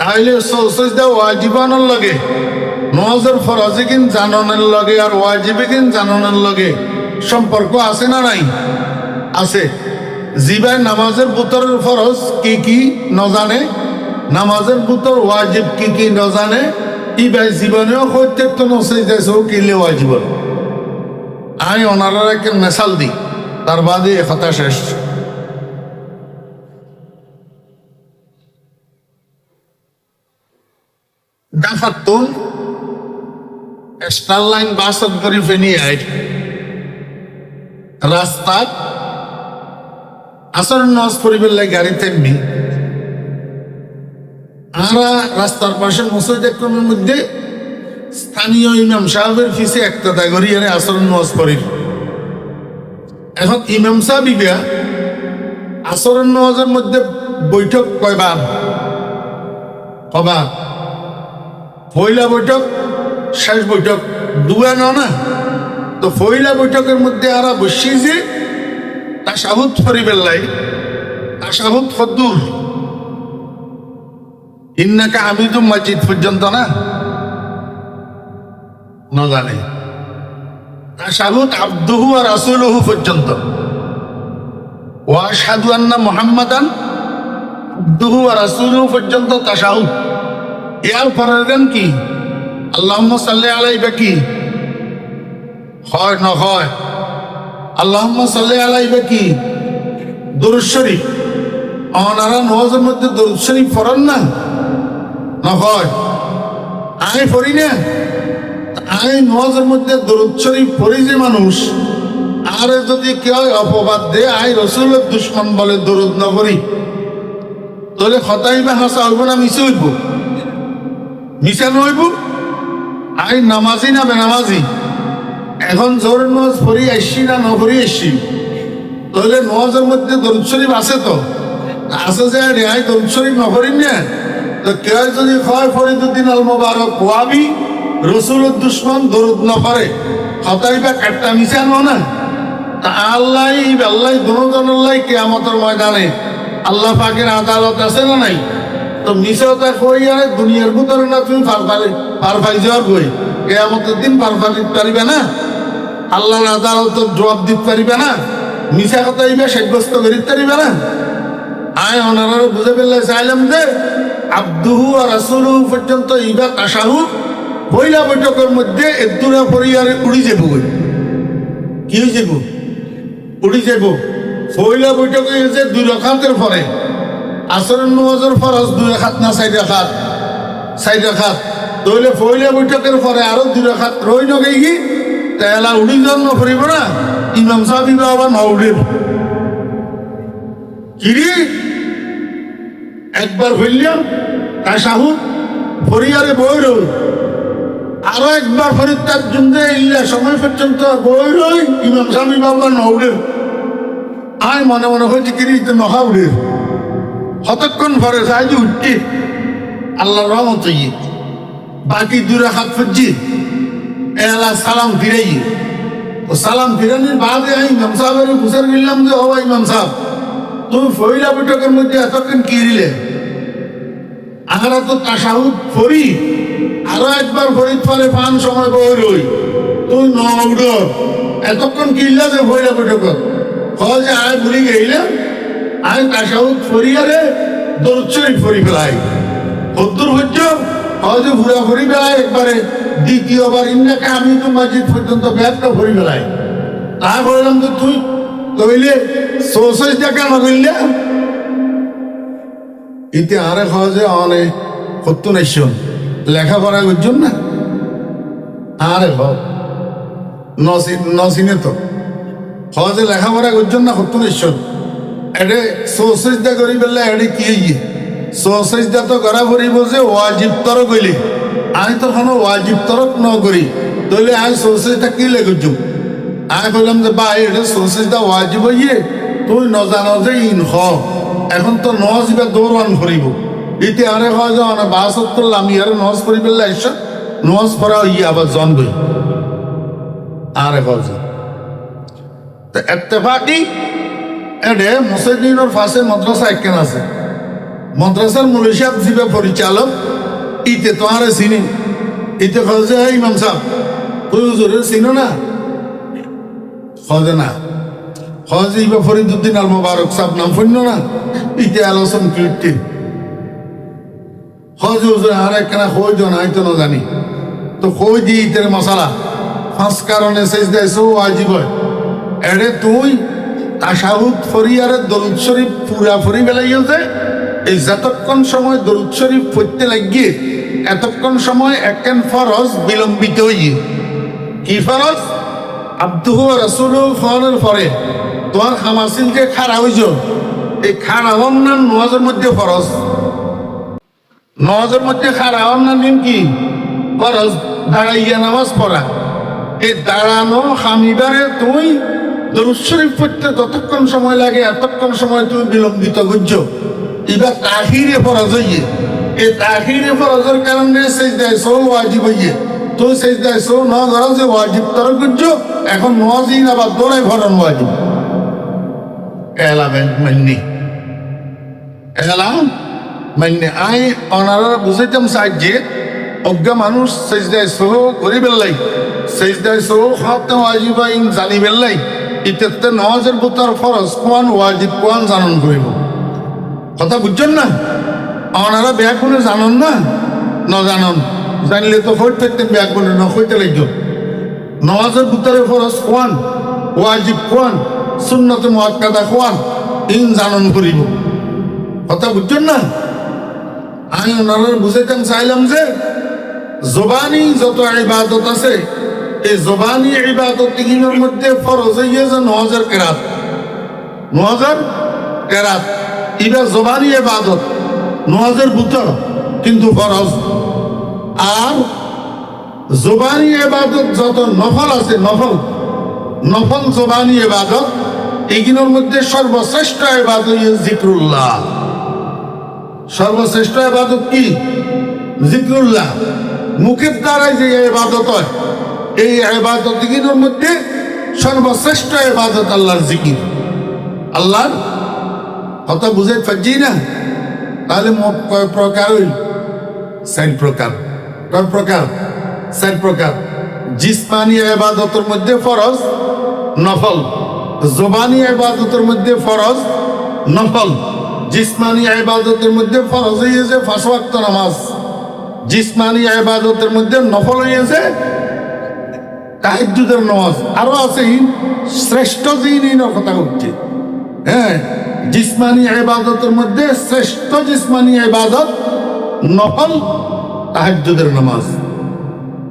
তাহলে সহ সেজদা ওয়াজিবানোর লগে নামাজের ফরজে কিন জানানোর লগে আর ওয়াজিবে কিন জানানোর লগে সম্পর্ক আছে না নাই? আছে। জিবাই নামাজের ভিতরের ফরজ কি কি ন জানে, নামাজের ভিতর ওয়াজিব কি কি ন জানে, ইবাই জীবনেও প্রত্যেকটা নসেজদা সহ কিনলে ওয়াজিব। আমি ওনারা একটা মেসাল দিই, তার বাদে কথা শেষ। ডাফাতুন স্টারলাইন বাসত করে ফেনি আয় রাস্তা আসর নজ পরিবের লাগে গাড়ি তেমনি আমরা রাস্তার পাশে মসজিদ একরমের মধ্যে স্থানীয় ইমাম সাহেবের ফিসে একটা দাগরি আরে আসর নামাজ পড়ি। এখন ইমাম সাহেব ইবা আসর নামাজের মধ্যে বৈঠক কয়বার? কবার? পয়লা বৈঠক, শেষ বৈঠক, দুয়া না। তো পয়লা বৈঠকের মধ্যে আরা বসি যে তাশাহুদ পড়িবেন লাই। তাশাহুদ কদ্দুর? ইন্নাকা হামিদুম মাজিদ পর্যন্ত না জানে। তাশাহুদ আবদুহু ওয়া রাসূলুহু পর্যন্ত। ওয়া আশহাদু আন্না মুহাম্মাদান আবদুহু ওয়া রাসূলুহু পর্যন্ত তাশাহুদ। এর পরের গান কি? আল্লাহুম্মা সাল্লি আলাইহি বাকি হয় না হয়? আল্লাহুম্মা সাল্লি আলাইহি বাকি দুরূদ শরীফ। ওনারা নামাজের মধ্যে দুরূদ শরীফ পড়েন না হয়? আমি পড়ি না। আমি নামাজের মধ্যে দরুদ শরীফ পড়ি যে মানুষ, আর যদি কেউ অপবাদ দেয় আই রসুলের দুশ্মন বলে দরুদ না পড়ি, তাহলে হতাই বা হাসা হইব না মিশে হইব? মিশানো হইব। আই নামাজি না বেনামাজি, এখন জোর নামাজ পড়ি আসছি না না পড়ি আসছি, তাহলে নামাজের মধ্যে দরুদ শরীফ আছে তো আছে যে রেহাই দরুদ শরীফ না পড়ি না। তো কেউ যদি হয় ফরিদুদ্দিন আল মোবারক ওয়াবি রসুলের দুশ্মন দরুদ না পারে, হতাই বা কাটটা মিশানো না। তা আল্লাহ আল্লাহ দুজনের কিয়ামতের ময়দানে আল্লাহ পাকের আদালত আছে না নাই? তো মিশাটা কই আর দুনিয়ার ভিতরে না তুমি পার পাই যাওয়ার বই কিয়ামতের দিন পার দিতে পারিবে না, আল্লাহর আদালতের জবাব দিতে পারিবে না, মিশা কথা ইবা সাব্যস্ত করিতে পারিবে না। আয় ওনারা বুঝে ফেললে চাইলাম যে আব্দুহু আর রাসূলুহু পর্যন্ত ইবা তাশাহুদ পয়লা বৈঠকের মধ্যে একদুরা পরিবারে উড়ি যাব। কি হয়ে যাব? উড়ি যাব। পয়লা বৈঠকে যে 2 রাকাতের পরে আসরের নামাজের ফরজ 2 রাকাত না 4 রাকাত? 4 রাকাত। তাহলে পয়লা বৈঠকের পরে আরো 2 রাকাত রই নগেই কি তাহলে উড়ি জন্য পড়িব না? ইমাম সাহেব আবার নউড়ের কিরি একবার হইলাম তাশাহুদ পরিবারে বই রই, আরো একবার ফরিদার জন্য ইল্লা সময় পর্যন্ত বই রই ইমাম সাহেব বাবা নউড়ের। আয় মনে মনে হয়েছে কিরি নহাউড়ের কতক্ষণ পরে সাহায্য উঠছে আল্লাহ রহমত বাকি 2 রাকাত ফজি এলা সালাম ফিরাই। ও সালাম ফিরানির বাদে আমি ইমাম সাহেবের বুঝার নিলাম যে ও ইমাম সাহেব তুমি পয়লা বৈঠকের মধ্যে এতক্ষণ কি দিলে? আমরা তো তাশাহুদ পড়ি, আরো একবার ফরিদ পরে 5 সময় বই রই, তুই নউড এতক্ষণ কিল্লা যে পয়লা বৈঠক হয় যে আয় ভুলি গেলাম আয় তাশাহুদ পড়ি আরে দরুদ শরীফ পড়ি ফেলাই হদ্দুর হজ্জ হয় যে ঘুরা ভরি বেলায় একবারে দ্বিতীয়বার ইন্নাকা হামিদুম মাজিদ পর্যন্ত ব্যাগটা ভরি বেলায়। তাই বললাম যে তুই কইলে 64 টাকা না কইলে ইতি আরে হয় অনেক সত্য নাইশন লেখাপড়া করছেন না আরে নসিনে তো সহজে লেখাপড়া করছেন না সত্য নাইশন এডে 64 করি পেলে এডে কি 64 তো করা পড়িব যে ওয়াজিব তর কইলে আমি তো কোনো ওয়াজিব তরক ন করি, তাহলে আমি 64 কি লেগেছু? আমি বললাম যে বা এটা 64 ওয়াজিব হইয়ে তুই নজানো যে ইন হ এখন তো নজ বা দৌড়ান করিব ইতি আরে হয় যে অনেক 72 করলাম ইয়ারে নজ করি পেলে এসে নজ পড়া ইয়ে আবার জন গই আরে হয় তো এত্তেফাকি এডে মুসলিমের পাশে মাদ্রাসা একখান আছে, মাদ্রাসার মৌলভী সাহেব জিবে পরিচালক ইতে তো আরে চিনি ইতে খোঁজে ইমাম সাহেব তুই হুজুরের চিনো না? খোঁজে না খোঁজে ইবা ফরিদুদ্দিন আল মোবারক সাহেব নাম শুনল না? ইতে আলোচনা করতে খোঁজে হুজুর আর একখানা খোঁজ না হয়তো না জানি তো খোঁজ দিই ইতের মশালা 5 কারণে শেষ দেয় সো ওয়াজিব হয় এডে তুই তাশাহুদ ফরিয়ারে দরুদ শরীফ পুরা ফরি বেলাইও যে এই যতক্ষণ সময় দরুদ শরীফ পড়তে লাগিয়ে এতক্ষণ সময় একখান ফরজ বিলম্বিত হইয়ে। কি ফরজ? আব্দুহু ওয়া রাসূলুহু ফরজের পরে তোমার খামাসিলকে খাড়া হইছ, এই খাড়া হন না নামাজের মধ্যে ফরজ। নামাজের মধ্যে খারাপ না নিন কি ফরজ দাঁড়াইয়া নামাজ পড়া। এই দাঁড়ানো হামিদারে তুই দরুদ শরীফ পড়তে যতক্ষণ সময় লাগে এতক্ষণ সময় তুই বিলম্বিত করছো। এবার তাহিরে ফরজ হইয়ে এই তাহিরে ফরজের কারণে সেজদায় সও ওয়াজিব হইয়ে তুই সেজদায় সও ন ধরো যে ওয়াজিব তর করছো। এখন নজিন আবার দৌড়াই ভরণ ওয়াজিব এলাবেন মান্নি এলাম মানে আই ওনারা বুঝাইতাম সাহায্যে অজ্ঞা মানুষ সেজদায় সহ করে বেললাই সেজদায় সহ হতে ওয়াজিব আইন জানি বেললাই ইত্যাদি নওয়াজের বুতার ফরজ কোয়ান ওয়াজিব কোয়ান জানন করিব। কথা বুঝছেন না? ওনারা ব্যাকুনে জানন না ন জানন জানলে তো হইতে থাকতে ব্যাকুনে ন হইতে লাগতো। নওয়াজের বুতারে ফরজ কোয়ান ওয়াজিব কোয়ান সুন্নতে মুআক্কাদা কোয়ান ইন জানন করিব। কথা বুঝছেন না? আমি ওনারা বুঝাইতাম চাইলাম যে জবানি যত ইবাদত আছে এই জবানি ইবাদত তিনের মধ্যে ফরজ হইয়া যে নওয়াজের কেরাত নওয়াজের কেরাত এটা জবানি ইবাদত নওয়াজের ভিতর কিন্তু ফরজ। আর জবানি ইবাদত যত নফল আছে নফল নফল জবানি ইবাদত এইগুলোর মধ্যে সর্বশ্রেষ্ঠ ইবাদত হইয়া জিকরুল্লাহ। সর্বশ্রেষ্ঠ ইবাদত কি? জিকরুল্লাহ। মুখের দ্বারাই যে ইবাদত হয় এই ইবাদতগুলোর মধ্যে সর্বশ্রেষ্ঠ ইবাদত আল্লাহর জিকির। আল্লাহর কথা বুঝাই পাচ্ছি না? তাহলে মোট কয় প্রকার হইল? 4 প্রকার। কয় প্রকার? 4 প্রকার। জিসমানি ইবাদতের মধ্যে ফরজ নফল, জবানি ইবাদতের মধ্যে ফরজ নফল। জিসমানি ইবাদতের মধ্যে ফরজ হইয়াছে 5 ওয়াক্ত নামাজ, জিসমানি ইবাদতের মধ্যে নফল হইয়াছে তাহাজ্জুদের নামাজ। আরো আছে শ্রেষ্ঠ জিনের কথা হচ্ছে। হ্যাঁ, জিসমানি ইবাদতের মধ্যে শ্রেষ্ঠ জিসমানি ইবাদত নফল তাহাজ্জুদের নামাজ।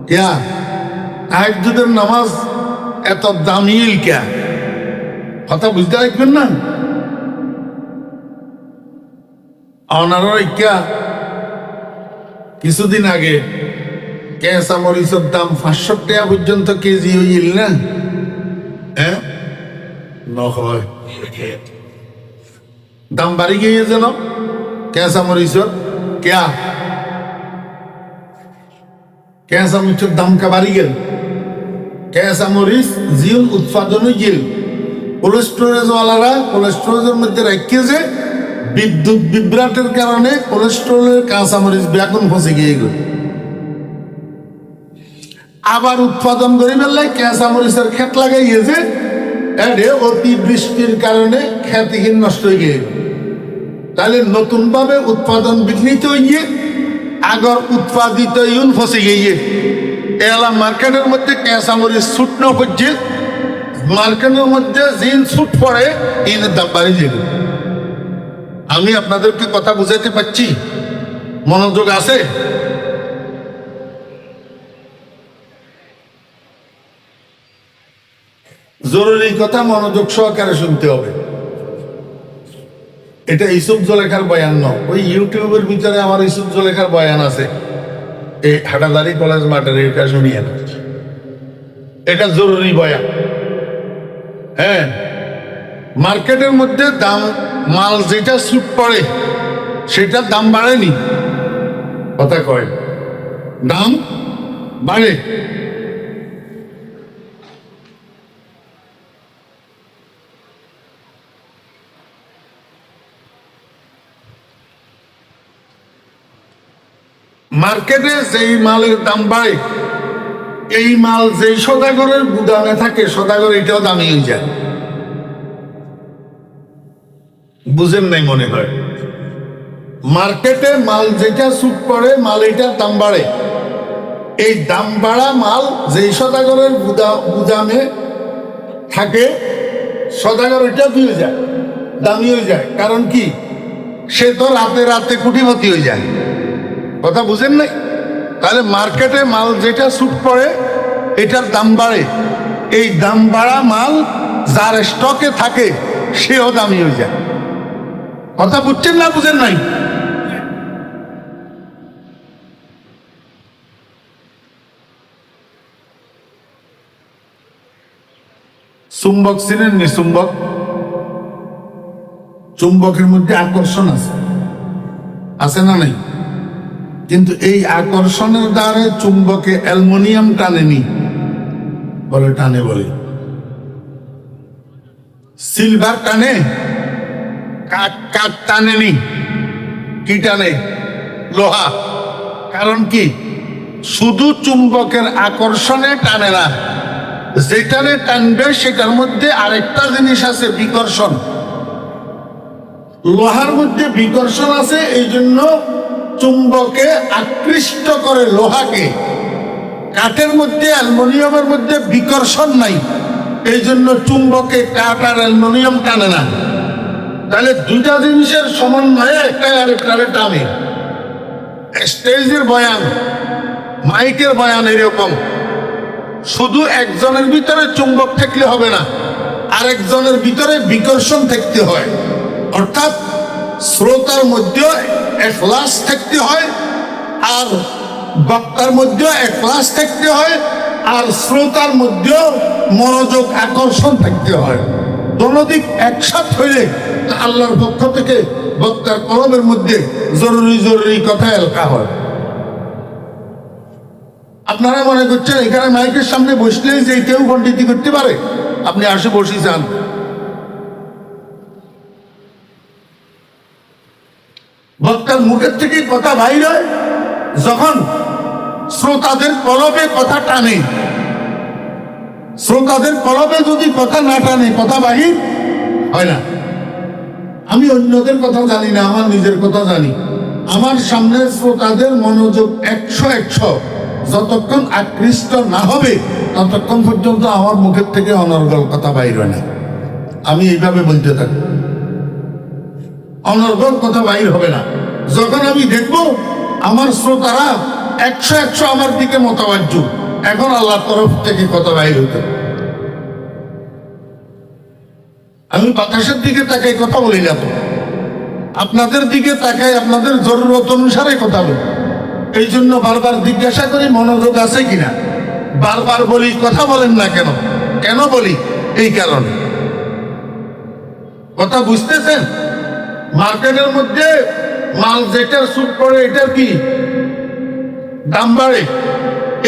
क्या তাহাজ্জুদের নামাজ এত দামিল क्या? কথা বুঝতে রাখবেন না? ওনারা क्या কিছুদিন আগে কেঁচা মরিচের দাম 500 টাকা পর্যন্ত কেজি হইল না? হ্যাঁ, নহয় দাম বাড়ি গিয়ে যেন কেঁচা মরিচের क्या কেঁচা মরিচের দাম কা বাড়ি গেল। কেঁচা মরিচ জিল উৎপাদন গেল, কোল্ড স্টোরেজওয়ালারা কোল্ড স্টোরেজের মধ্যে রাখিয়ে যে বিদ্যুৎ বিভ্রাটের কারণে কোল্ড স্টোরেজের কাঁচা মরিচ বেগুন ফসে গিয়ে গেল। আবার উৎপাদন করে ফেললে কেঁচা মরিচের ক্ষেত লাগাইয়েছে, অতি বৃষ্টির কারণে খ্যাতিহীন নষ্ট হয়ে গিয়ে তাহলে নতুন ভাবে উৎপাদন বিঘ্নিত হইয়ে আগর উৎপাদিত ইউন ফসে গিয়ে এলা মার্কেটের মধ্যে কেঁচা মরিচ ছুট না পড়ছে, মার্কেটের মধ্যে জিন ছুট পড়ে ইনের দাম বাড়ি যাবে। আমি আপনাদেরকে কথা বুঝাইতে পারছি? মনোযোগ আছে? জরুরি কথা মনোযোগ সহকারে শুনতে হবে। এটা ইসুফ জলেখার বয়ান নয়, ওই ইউটিউবের ভিতরে আমার ইসুফ জলেখার বয়ান আছে, এই হাটাদারি কলেজ মাঠের, এটা শুনিয়ে না, এটা জরুরি বয়ান। হ্যাঁ, মার্কেটের মধ্যে দাম মাল যেটা ছুট পড়ে সেটার দাম বাড়েনি, কথা কয় দাম বাড়ে। মার্কেটে যেই মালের দাম বাড়ে এই মাল যেই সদাগরের গুদামে থাকে সদাগর এটাও দামি হয়ে যায়। বুঝেন নাই মনে হয়? মার্কেটে মাল যেটা ছুট পড়ে মাল এটার দাম বাড়ে, এই দাম বাড়া মাল যেই সদাগরের গুদামে থাকে সদাগর এটাও কি হয়ে যায়? দামি হয়ে যায়। কারণ কি? সে তো রাতে রাতে কোটিপতি হয়ে যায়। কথা বুঝেন নাই? তাহলে মার্কেটে মাল যেটা ছুট পড়ে এটার দাম বাড়ে, এই দাম বাড়া মাল যার স্টকে থাকে সেও দামি হয়ে যায়। কথা বুঝছেন না বুঝেন নাই? চুম্বক চিনেন নি? চুম্বক, চুম্বকের মধ্যে আকর্ষণ আছে, আছে না নাই? কিন্তু এই আকর্ষণের দ্বারা চুম্বকে অ্যালুমিনিয়াম টানেনি, বলে টানে, বলে সিলভার টানে, কাঠ টানেনি, কি টানে? লোহা। কারণ কি? শুধু চুম্বকের আকর্ষণে টানে না, যেটারে টানবে সেটার মধ্যে আরেকটা জিনিস আছে, বিকর্ষণ। লোহার মধ্যে বিকর্ষণ আছে, এই জন্য চুম্বকে আকৃষ্ট করে লোহাকে। কাঠের মধ্যে, অ্যালুমিনিয়ামের মধ্যে বিকর্ষণ নাই, এই জন্য চুম্বকে কাঠ আর অ্যালুমিনিয়াম টানে না। তাহলে দুইটা জিনিসের সমন্বয়ে একটা আরেকটারে টানে। স্টেজের বয়ান, মাইকের বয়ান এরকম, শুধু একজনের ভিতরে চুম্বক থাকলে হবে না, আরেকজনের ভিতরে বিকর্ষণ থাকতে হয়। অর্থাৎ শ্রোতার মধ্যে এখলাস থাকতে হয়, আর বক্তার মধ্যে এখলাস থাকতে হয়, আর শ্রোতার মধ্যে মনোযোগ আকর্ষণ থাকতে হয়। দোনোদিক একসাথ হইলে আল্লাহর পক্ষ থেকে বক্তার কলমের মধ্যে জরুরি জরুরি কথা এলকা হয়। আপনারা মনে করছেন এখানে মাইকের সামনে বসলেই যে কেউ পণ্ডিতি করতে পারে? আপনি আসে বসে যান, বক্তার মুখের থেকে কথা বাইর হয় যখন শ্রোতাদের কলবে কথা টানে। শ্রোতাদের কলবে যদি কথা না টানে, কথা বাহির হয় না। আমি অন্যদের কথা জানি না, আমার নিজের কথা জানি। আমার সামনে শ্রোতাদের মনোযোগ 100 যতক্ষণ আকৃষ্ট না হবে ততক্ষণ পর্যন্ত আমার মুখের থেকে অনর্গল কথা বাইর হয় না। আমি এইভাবে বলতে থাকি, অনর্গল কথা বাইর হবে না। যখন আমি দেখবো আমার শ্রোতারা 100 আমার দিকে মতাবাজ্য, এখন আল্লাহর তরফ থেকে কথা বাইর হতে। আমি বাতাসের দিকে তাকাই কথা বলি না তো, আপনাদের দিকে তাকাই, আপনাদের জরুরত অনুসারে কথা বলি। এই জন্য বারবার জিজ্ঞাসা করি মনোযোগ আছে কিনা। বারবার বলি কথা বলেন না কেন? কেন বলি? এই কারণে। কথা বুঝতেছেন? মার্কেটের মধ্যে মাল যেটার সুট করে এটার কি দাম বাড়ে।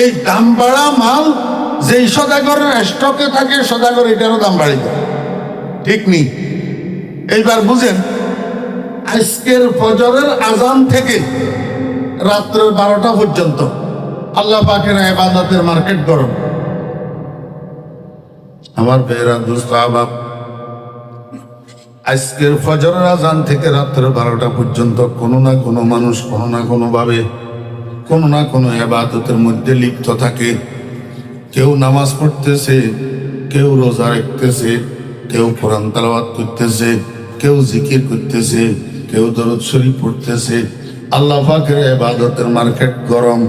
এই দাম বাড়া মাল যেই সদাগরের স্টকে থাকে, সদাগর এটারও দাম বাড়ে যায়, ঠিক নেই? এইবার বুঝেন, আজকের ফজরের আজান থেকে রাত্রের 12টা পর্যন্ত আল্লাহ পাকের ইবাদতের মার্কেট গরম। আমার বেরা দোস্ত আহবাব, আজকের ফজরের আজান থেকে রাত্রের 12টা পর্যন্ত কোনো না কোনো মানুষ কোনো না কোনো ভাবে কোনো না কোনো ইবাদতের মধ্যে লিপ্ত থাকে। কেউ নামাজ পড়তেছে, কেউ রোজা রাখতেছে, কেউ কোরআন তেলাওয়াত করতেছে, কেউ জিকির করতেছে, কেউ দরুদ শরীফ পড়তেছে। আল্লাহ পাকের ইবাদতের মার্কেট গরম।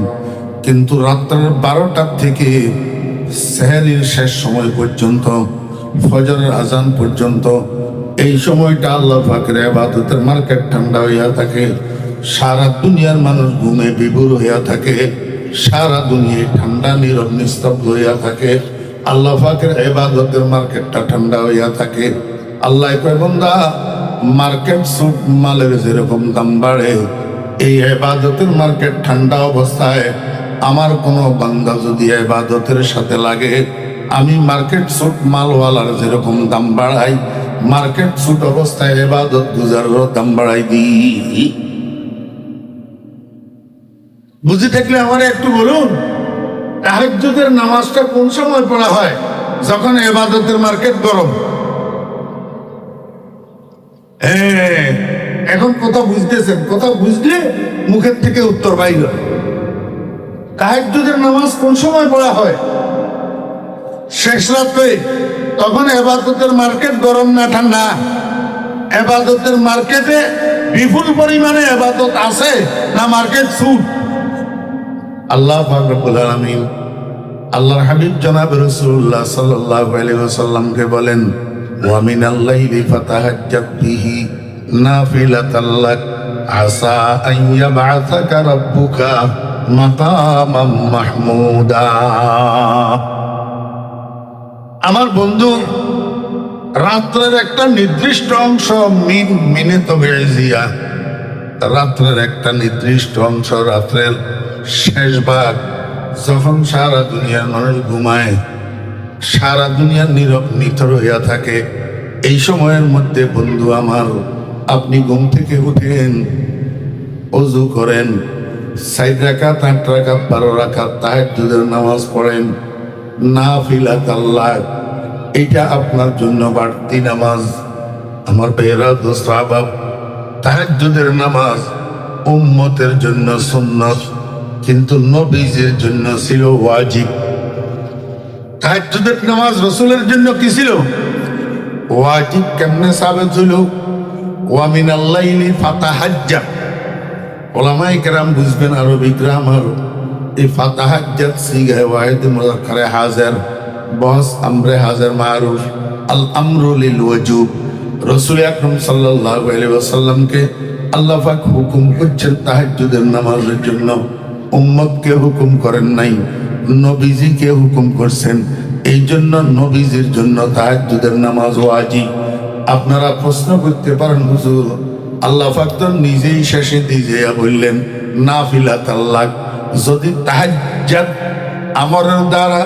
কিন্তু রাত্রের 12টা থেকে সেহরির শেষ সময় পর্যন্ত, ফজরের আজান পর্যন্ত, এই সময়টা আল্লাহ পাকের ইবাদতের মার্কেট ঠান্ডা হইয়া থাকে। সারা দুনিয়ার মানুষ ঘুমে বিভোর হইয়া থাকে, সারা দুনিয়ায় ঠান্ডা নীরব নিস্তব্ধ হইয়া থাকে। আল্লাহ পাকের ইবাদতের মার্কেটটা ঠান্ডা হইয়া থাকে। আল্লাহ কয়, বান্দা, মার্কেট সুট মালের যেরকম দাম বাড়ে, এই ইবাদতের মার্কেট ঠান্ডা অবস্থায় আমার কোনো বান্দা যদি ইবাদতের সাথে লাগে, আমি মার্কেট সুট মালওয়ালার যেরকম দাম বাড়াই, মার্কেট সুট অবস্থায় ইবাদত গুজারেরও দাম বাড়াই দিই। বুঝে থাকলে আমার একটু বলুন, তাহাজ্জুদের নামাজটা কোন সময় পড়া হয়? যখন ইবাদতের মার্কেট গরম। এখন কথা বুঝতেছেন? কথা বুঝলে মুখের থেকে উত্তর বাইর হয়। তাহাজ্জুদের নামাজ কোন সময় পড়া হয়? শেষ রাতে। তখন ইবাদতের মার্কেট গরম না ঠান্ডা? ইবাদতের মার্কেটে বিপুল পরিমাণে ইবাদত আছে না মার্কেট সুট? আল্লাহ পাক রব্বুল আলামিন আল্লাহর হাবিব জনাব রাসূলুল্লাহ সাল্লাল্লাহু আলাইহি ওয়াসাল্লামকে বলেন, ওয়া মিনাল লাইলি ফাতাহাজ্জাত বিহি নাফিলাতাল লাক আসা আন ইয়াবআসাকা রাব্বুকা মাকামাম মাহমুদা। আমার বন্ধু রাত্রের একটা নির্দিষ্ট অংশ মিনে তবে জিয়া, রাত্রের একটা নির্দিষ্ট অংশ, রাত্রের শেষ ভাগ, যখন সারা দুনিয়ার মানুষ ঘুমায়, সারা দুনিয়ার নীরব নিথর হইয়া থাকে, এই সময়ের মধ্যে বন্ধু আমার আপনি ঘুম থেকে উঠেন, অজু করেন, 4 রাকাত 8 রাকাত 12 রাকাত তাহাজ্জুদের নামাজ পড়েন, নাফিলাত আল্লাহ, এটা আপনার জন্য বাড়তি নামাজ। আমার ভাইয়েরা, দোস্ত আহবাব, তাহাজ্জুদের নামাজ উম্মতের জন্য সুন্নত, কিন্তু নবীজির জন্য ছিল ওয়াজিব। তাহাজ্জুদের নামাজ রাসূলের জন্য কি ছিল? ওয়াজিব। কেমনে সাবেত হইল? ওয়া মিনাল লাইলি ফাতাহাজ্জাত। ওলামায়ে কেরাম বুঝবেন আরবি গ্রামার, এই ফাতাহাজ্জাত সিগায় ওয়াহিদ মুযাক্কারে হাজির, বস আমরে হাজির মারুফ, আল আমরু লিল ওয়াজুব। রাসূল আকরাম সাল্লাল্লাহু আলাইহি ওয়াসাল্লামকে আল্লাহ পাক হুকুম করছেন তাহাজ্জুদের নামাজের জন্য, উম্মতকে হুকুম করেন নাই, নবীজিকে হুকুম করছেন। এই জন্য নবীজির জন্য তাহাজ্জুদের নামাজ ওয়াজিব। আপনারা প্রশ্ন করতে পারেন, হুজুর আল্লাহ পাক তো নিজেই শেষে দিয়ে বললেন নাফিলাত আল্লাহ, যদি তাহাজ্জুদ আমরের দ্বারা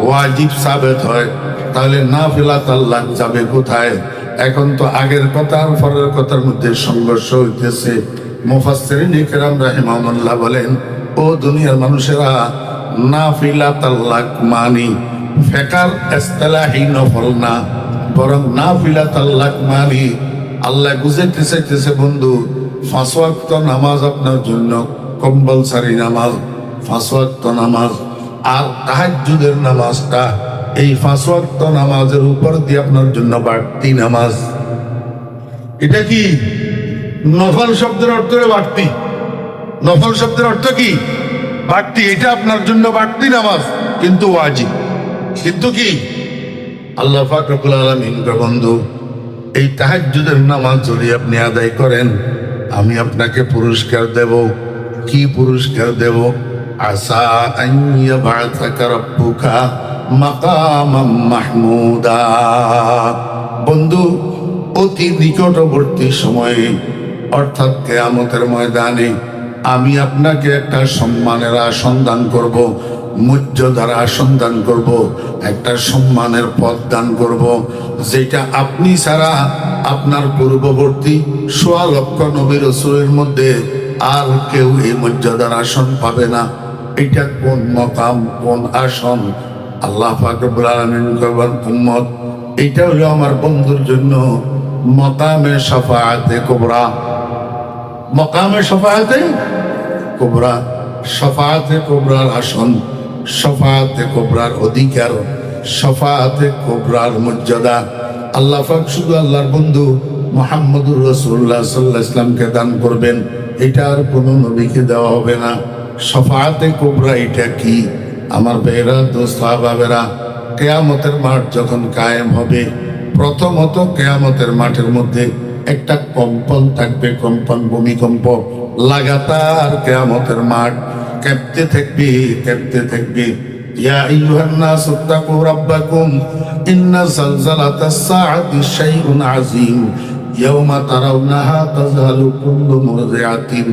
ওয়াজিব সাবেত হয় তাহলে নাফিলাত আল্লাহ যাবে কোথায়? এখন তো আগের কথা আর পরের কথার মধ্যে সংঘর্ষ হইতেছে। মুফাসসিরিন ইকরাম রাহিমাহুল্লাহ বলেন, ও দুনিয়ার মানুষেরা, নাফিলাত আল্লাহ মানি ফিকার ইসতিলাহি নফল না, বরং নাফিলাত আল্লাহ মানি আল্লাহ বুঝাইতে চাইতেছে, বন্ধু 5 ওয়াক্ত নামাজ আপনার জন্য কম্পালসারি নামাজ, 5 ওয়াক্ত নামাজ। আর তাহাজ্জুদের নামাজটা এই 5 ওয়াক্ত নামাজের উপর দিয়ে আপনার জন্য বাড়তি নামাজ। এটা কি? নফল শব্দের অর্থ বাড়তি। নফল শব্দের অর্থ কি? বাড়তি। এটা আপনার জন্য বাড়তি নামাজ, কিন্তু ওয়াজিব। কিন্তু কি? আল্লাহ পাক রব্বুল আলামিন বন্ধু, এই তাহাজ্জুদের নামাজ যদি আপনি আদায় করেন, আমি আপনাকে পুরস্কার দেব। কি পুরস্কার দেব? আসা আন ইয়াবআসাকা রাব্বুকা মাকামাম মাহমুদা। বন্ধু, অতি নিকটবর্তী সময়ে, অর্থাৎ কিয়ামতের ময়দানে আমি আপনাকে একটা সম্মানের আসন দান করব, মর্যাদার আসন দান করব, একটা সম্মানের পদ দান করব, যেটা আপনি ছাড়া আপনার পূর্ববর্তী 1.25 লক্ষ নবী রাসূলের মধ্যে আর কেউ এই মর্যাদার আসন পাবে না। এটা কোন মকাম, কোন আসন? আল্লাহ পাক রব্বুল আলামিন কইবেন, উম্মত, এটা হলো আমার বন্ধুর জন্য মকামে শাফাআতে কুবরা। মকামে শাফাআতে কুবরা, শাফাআতে কুবরার আসন, শাফাআতে কুবরার অধিকার, শাফাআতে কুবরার মর্যাদা আল্লাহ পাক শুধু আল্লাহর বন্ধু মুহাম্মদুর রাসূলুল্লাহ সাল্লাল্লাহু আলাইহি ওয়াসাল্লামকে দান করবেন। এটা আর কোনো নবীকে দেওয়া হবে না। শাফাআতে কুবরা এটা কি? আমার ভাইয়েরা, দোস্ত আহবাবেরা, কিয়ামতের মাঠ যখন কায়েম হবে, প্রথমত কিয়ামতের মাঠের মধ্যে একটা কম্পন থাকবে, কম্পন, ভূমিকম্প লাগাতার কিয়ামতের মাঠ কাঁপতে থাকবে, কাঁপতে থাকবে। ইয়া আইয়ুহান নাস ইত্তাকু রাব্বাকুম ইন্না যালযালাতাস সাআতি শাইউন আযীম ইয়াওমা তারাউনাহা তাযহালু কুল্লু মুরদিআতিন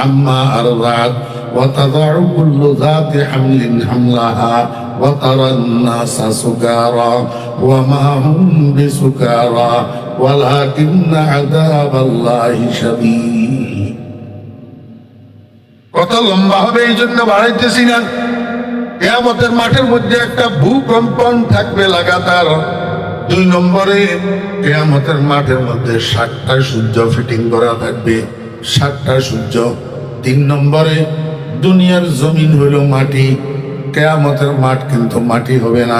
আম্মা আরদাত ওয়া তাদাউ কুল্লু যাতি হামলিন হামলাহা ওয়া তারান নাসা সুকারা ওয়া মা হুম বিসুকারা ওয়ালাকিন্না আযাবাল্লাহি শাদীদ। কত লম্বা হবে এই জন্য বাড়াইতেছি না। কিয়ামতের মাঠের মধ্যে একটা ভূকম্পন থাকবে লাগাতার। 2 নম্বরে, কিয়ামতের মাঠের মধ্যে 7টা সূর্য ফিটিং করা থাকবে, 7টা সূর্য। 3 নম্বরে, দুনিয়ার জমিন হলো মাটি, কিয়ামতের মাঠ কিন্তু মাটি হবে না,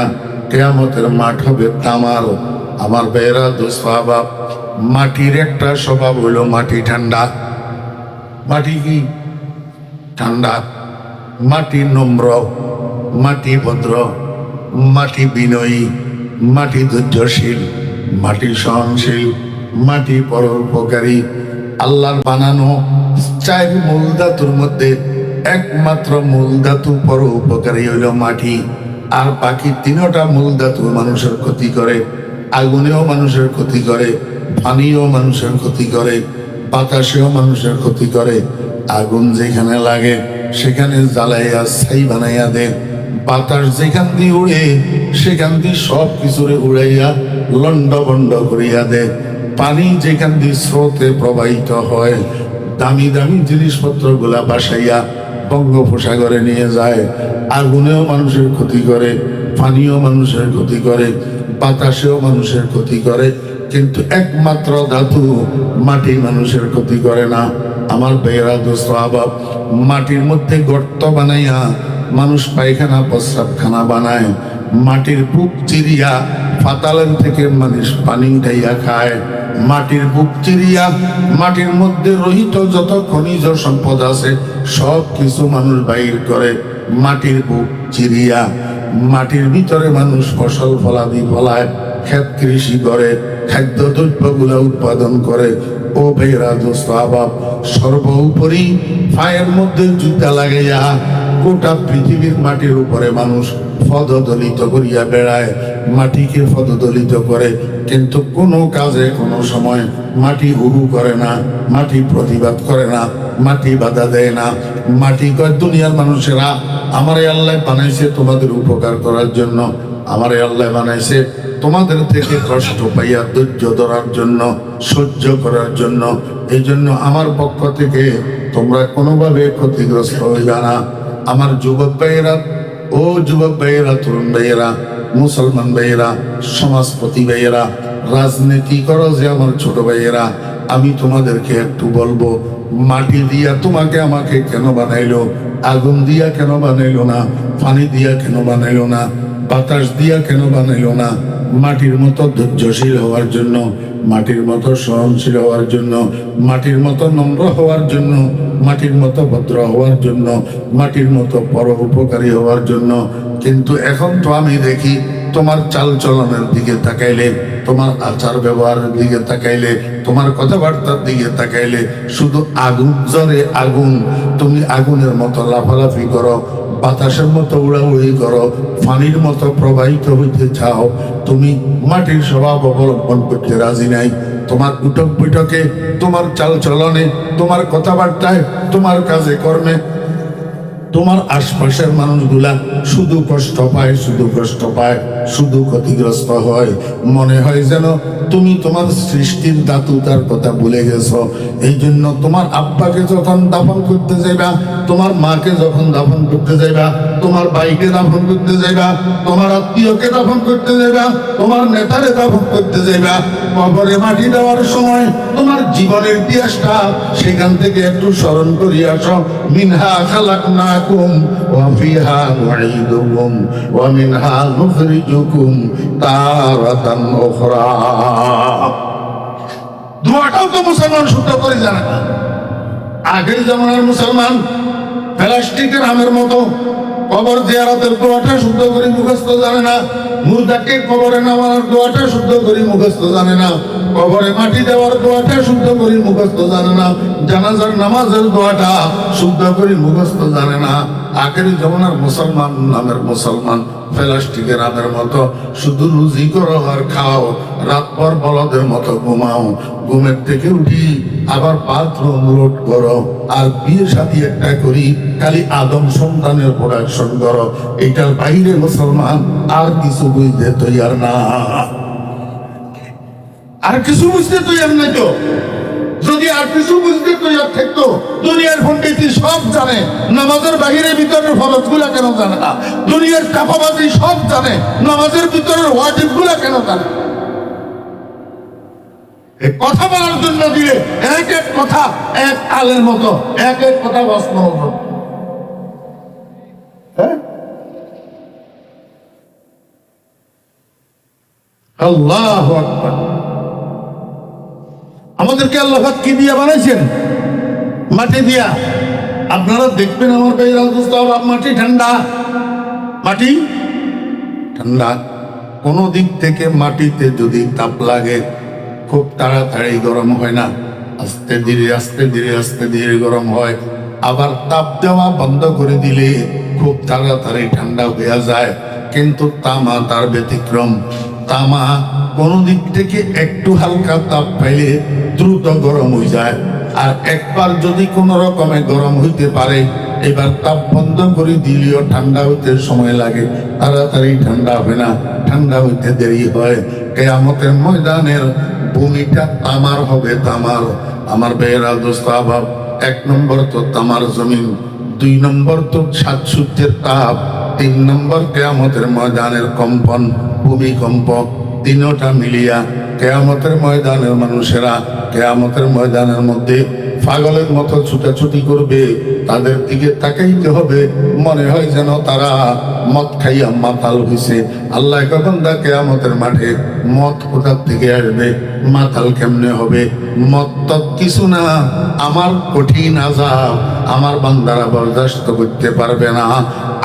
কিয়ামতের মাঠ হবে তামার। আমার ভাইয়েরা, দোস্ত আহবাব, মাটির একটা স্বভাব হলো মাটি ঠান্ডা। মাটি কি? ঠান্ডা। মাটি নম্র, মাটি ভদ্র, মাটি বিনয়ী, মাটি ধৈর্যশীল, মাটি সহনশীল, মাটি পরোপকারী। আল্লাহর বানানো 4 মূল ধাতুর মধ্যে একমাত্র মূল ধাতু পরোপকারী হইল মাটি। আর বাকি 3টা মূল ধাতু মানুষের ক্ষতি করে। আগুনেও মানুষের ক্ষতি করে, পানিও মানুষের ক্ষতি করে, বাতাসেও মানুষের ক্ষতি করে। আগুন যেখানে লাগে সেখানে জ্বালাইয়া ছাই বানাইয়া দে, বাতাস যেখান দিয়ে উড়ে সেখান দিয়ে সব কিছুরে উড়াইয়া লন্ড বন্ড করিয়া দে, পানি যেখান দিয়ে স্রোতে প্রবাহিত হয় দামি দামি জিনিসপত্র গুলা বাসাইয়া বঙ্গোপসাগরে নিয়ে যায়। আগুনেও মানুষের ক্ষতি করে, পানিও মানুষের ক্ষতি করে, বাতাসেও মানুষের ক্ষতি করে, কিন্তু একমাত্র ধাতু মাটি মানুষের ক্ষতি করে না। আমার বেয়েরা দোস্ত আবাব, মাটির মধ্যে গর্ত বানাইয়া মানুষ পায়খানা প্রস্রাবখানা বানায়, মাটির বুক চিরিয়া পাতালের থেকে মানুষ পানি উঠাইয়া খায়, মাটির বুক চিরিয়া মাটির মধ্যে রহিত যত খনিজ সম্পদ আছে সব কিছু মানুষ বাইর করে মাটির বুক চিরিয়া। মাটির ভিতরে মানুষ ফসল ফলাদি ফলায়, ক্ষেত কৃষি করে, খাদ্য দ্রব্যগুলা উৎপাদন করে। ও ভাইরা দোস্ত আবাব, সর্বোপরি পায়ের মধ্যে জুতা লাগাইয়া গোটা পৃথিবীর মাটির উপরে মানুষ পদদলিত করিয়া বেড়ায়, মাটিকে পদদলিত করে, কিন্তু কোনো কাজে কোনো সময় মাটি হুহু করে না, মাটি প্রতিবাদ করে না, মাটি বাধা দেয় না। মাটি কয় দুনিয়ার মানুষেরা আমারে আল্লাহ বানাইছে তোমাদের উপকার করার জন্য, আমারে আল্লাহ বানাইছে তোমাদের থেকে কষ্ট পাইয়া ধৈর্য ধরার জন্য, সহ্য করার জন্য। এই জন্য আমার পক্ষ থেকে তোমরা কোনোভাবে ক্ষতিগ্রস্ত হইবে না। আমার যুবক ভাইয়েরা, ও যুবক ভাইয়েরা, তরুণ ভাইয়েরা, মুসলমান ভাইয়েরা, সমাজপতি ভাইয়েরা, রাজনীতি করো যে আমার ছোট ভাইয়েরা, আমি তোমাদেরকে একটু বলবো, মাটি দিয়া তোমাকে আমাকে কেন বানাইলো? আগুন দিয়া কেন বানাইলো না? পানি দিয়া কেন বানাইলো না? বাতাস দিয়া কেন বানাইলো না? মাটির মতো ধৈর্যশীল হওয়ার জন্য, মাটির মতো সহনশীল হওয়ার জন্য, মাটির মতো নম্র হওয়ার জন্য, মাটির মতো ভদ্র হওয়ার জন্য, মাটির মতো পরোপকারী হওয়ার জন্য। কিন্তু এখন তো আমি দেখি তোমার চাল চলনের দিকে তাকাইলে, তোমার আচার ব্যবহারের দিকে তাকাইলে, তোমার কথাবার্তার দিকে তাকাইলে শুধু আগুন জ্বরে আগুন। তুমি আগুনের মতো লাফালাফি করো, বাতাসের মতো উড়াউড়ি করো, পানির মতো প্রবাহিত হইতে চাও, তুমি মাটির স্বভাব অবলম্বন করতে রাজি নাই। তোমার উঠক বৈঠকে, তোমার চাল চলনে, তোমার কথাবার্তায়, তোমার কাজে কর্মে তোমার আশপাশের মানুষগুলা শুধু কষ্ট পায়, শুধু কষ্ট পায়, শুধু ক্ষতিগ্রস্ত হয়। মনে হয় যেন তুমি তোমার সৃষ্টির দাতুতার কথা ভুলে গেছো। এই জন্য তোমার আব্বাকে যখন দাফন করতে যাইবা, তোমার মাকে যখন দাফন করতে যাইবা, তোমার ভাইকে দাফন করতে যাইবা, তোমার আত্মীয়কে দাফন করতে যাইবা, তোমার নেতারে দাফন করতে যাইবা, কবরে মাটি দেওয়ার সময় তোমার জীবনের ইতিহাসটা সেখান থেকে একটু স্মরণ করিয়া আসো। মিনহা খালাকনাকুম ওয়া ফিহা নুঈদুকুম ওয়া মিনহা নুখরিজুকুম তারাতান উখরা। দোয়াটাও তো মুসলমান শুদ্ধ করে জানে না। আগের জামানার মুসলমান প্লাস্টিকের আমের মতো কবর জিয়ারতের দোয়াটা শুদ্ধ করে মুখস্থ জানে না, মুর্দাকে কবরে নামানোর দোয়াটা শুদ্ধ করে মুখস্থ জানে না, কবরে মাটি দেওয়ার দোয়াটা শুদ্ধ করে মুখস্থ জানে না, জানাজার নামাজের দোয়াটা শুদ্ধ করে মুখস্থ জানে না। আগের জামানার মুসলমান নামের মুসলমান প্লাস্টিকের আমের মতো শুধু রুজি করো আর খাও, রাতভর বলদের মতো ঘুমাও, ঘুমের থেকে উঠি আবার বাথরুম লোড করো, আর বিয়ে শাদী একটা করি খালি আদম সন্তানের প্রোডাকশন করো। এইটার বাইরে মুসলমান আর কিছু বুঝতে তৈয়ার না, আর কিছু বুঝতে তৈয়ার নাই। তো যদি আর কিছু বুঝতে তৈয়ার থাকতো, দুনিয়ার পণ্ডিতি সব জানে, নামাজের বাহিরের ভিতরের ফরজ গুলা কেন জানে না? দুনিয়ার কাফাবাজি সব জানে, নামাজের ভিতরের ওয়াজিব গুলা কেন জানে? কথা বলার জন্য দিয়ে এক এক কথা এক আলের মতো, এক এক কথা বাস্তব মতো। আল্লাহু আকবার। আমাদেরকে আল্লাহ কি দিয়া বানাইছেন? মাটি দিয়া। আপনারা দেখবেন আমার ভাইরা, মাটি ঠান্ডা, মাটি ঠান্ডা। কোন দিক থেকে মাটিতে যদি তাপ লাগে খুব তাড়াতাড়ি গরম হয় না, আস্তে ধীরে আস্তে ধীরে আস্তে ধীরে গরম হয়। আবার তাপ দেওয়া বন্ধ করে দিলে খুব তাড়াতাড়ি ঠান্ডা হয়ে যায়। কিন্তু তামা তার ব্যতিক্রম। তামা কোন দিক থেকে একটু হালকা তাপ পাইলে দ্রুত গরম হয়ে যায়, আর একবার যদি কোন রকমে গরম হইতে পারে, এবার তাপ বন্ধ করে দিলেও ঠান্ডা হইতে সময় লাগে, তাড়াতাড়ি ঠান্ডা হবে না, ঠান্ডা হইতে দেরি হয়। কিয়ামতের ময়দানের ভূমিটা তামার হবে, তামার। আমার বেয়েরা দোস্ত আবাব, 1 নম্বর তো তামার জমিন, 2 নম্বর তো সাত সূর্যের তাপ, 3 নম্বর কিয়ামতের ময়দানের কম্পন, ভূমিকম্প। তিনটা মিলিয়া কিয়ামতের ময়দানের মানুষেরা কিয়ামতের ময়দানের মধ্যে পাগলের মতো ছুটাছুটি করবে। তাদের দিকে তাকাইতে হবে, মনে হয় যেন তারা মদ খাইয়া মাতাল হইছে। আল্লাহ কখন দা কিয়ামতের মাঠে মদ কোথার থেকে আসবে, মাতাল কেমনে হবে? মদ তো কিছু না, আমার কঠিন আযাব আমার বান্দারা বরদাস্ত করতে পারবে না।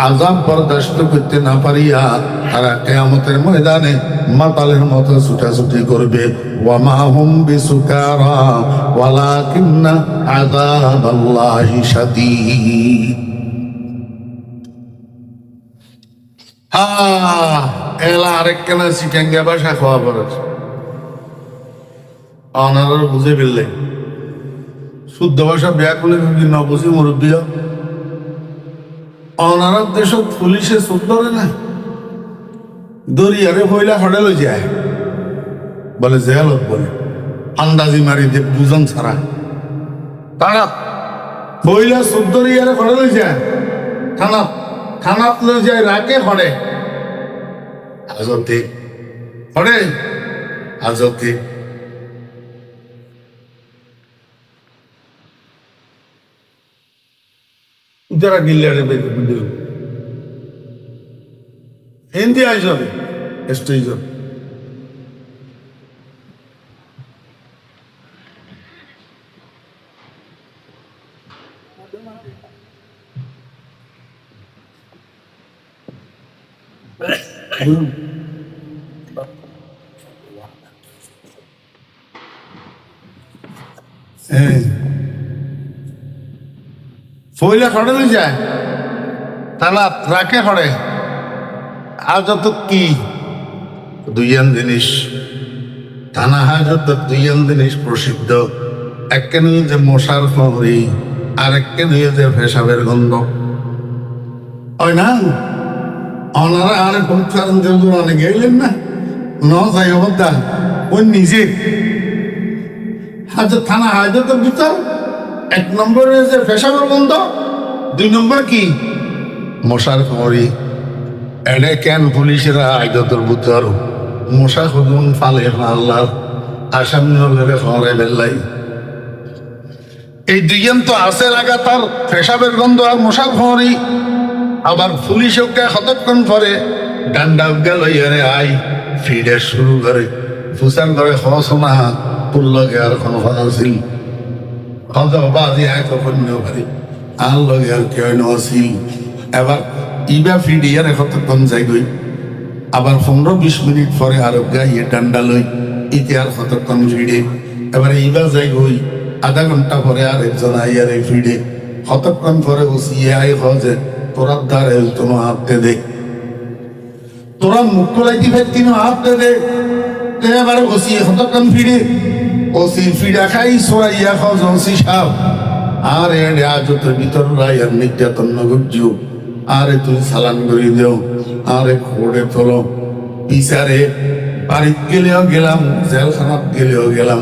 আযাব বরদাস্ত করতে না পারিয়া তারা কিয়ামতের ময়দানে মাতালের মতো ছুটাছুটি করবে। ওয়ামা হুম বিসুকারা ওয়ালাকিন্না আযাবাল্লাহি শাদীদ। এলা আরেকখানা চিকেঙ্গা ভাষা খাওয়া পড়ে অনারা বুঝে ফেললে শুদ্ধ ভাষা ব্যাকুলে যদি না বুঝি মুরব্বী অনারার দেশ পুলিশে চোখ ধরে না, দরিয়ারে হইলা হডেল যায় বলে জেলত, বলে আন্দাজি মারি যে বুঝন ছাড়া তারা হইলা চোখ দরিয়ারে হডেল যায়, থানাত লই যায় রাকে হড়ে আজতে হড়ে আজতে। যারা গিল্লারে হিন্দি আইজন স্টেজন ফইলা খড়ে লই যায়, তালা রাকে খড়ে আজত কি দুইয়ান জিনিস, থানা হাজত দুইয়ান জিনিস প্রসিদ্ধ। একে নিয়ে যে মশার ফরি, আর একে নিয়ে যে পেশাবের গন্ধ হয় না। ওনারা আরে পরিচালন অনেক গেলেন না, ন যাই অবদা ওই নিজে হাজত থানা হাজতের ভিতর 1 নম্বরে যে পেশাবের গন্ধ, 2 নম্বর কি মশার ফরি। এনে কেন পুলিশেরা আইদতর ভিতর মশা খুদুন ফালে আল্লাহ আসামি হলে হরে বেল্লাই। এই দুইজন তো আছে লাগাতার পেশাবের গন্ধ আর মশা ফরি। আবার পুলিশ ওকে কতক্ষণ পরে ডান্ডা উগা লইয়ারে আই ফিরে শুরু করে ফুসান করে খস না পুল্লগে আর কোনো কথা ছিল বাজি আয় তখন পারি আর লগে আর কেউ নছিল। এবার ইবা ফিডিয়ার কতক্ষণ যাই গই, আবার 15-20 মিনিট পরে আর গাইয়ে ডান্ডা লই ইতে আর কতক্ষণ ফিডে। এবারে ইবা যাই গই আধা ঘন্টা পরে আর একজন আইয়ারে ফিডে, কতক্ষণ পরে বসিয়ে আয় হজে তোরা দ্বারে তোমার হাতে দে, তোরা মুখ লাইতি ফেলতি হাতে দে। এবারে বসিয়ে কতক্ষণ ফিরে ওসি ফিডা খাই সোয়াইয়া খজ ওসি সাপ আর এডে আজত ভিতর রাইয়ার নির্যাতন নগজু। আরে তুই সালান করে দেও, আরে খোড়ে তোলো বিচারে বাড়িত গেলেও গেলাম, জেলখানাত গেলেও গেলাম,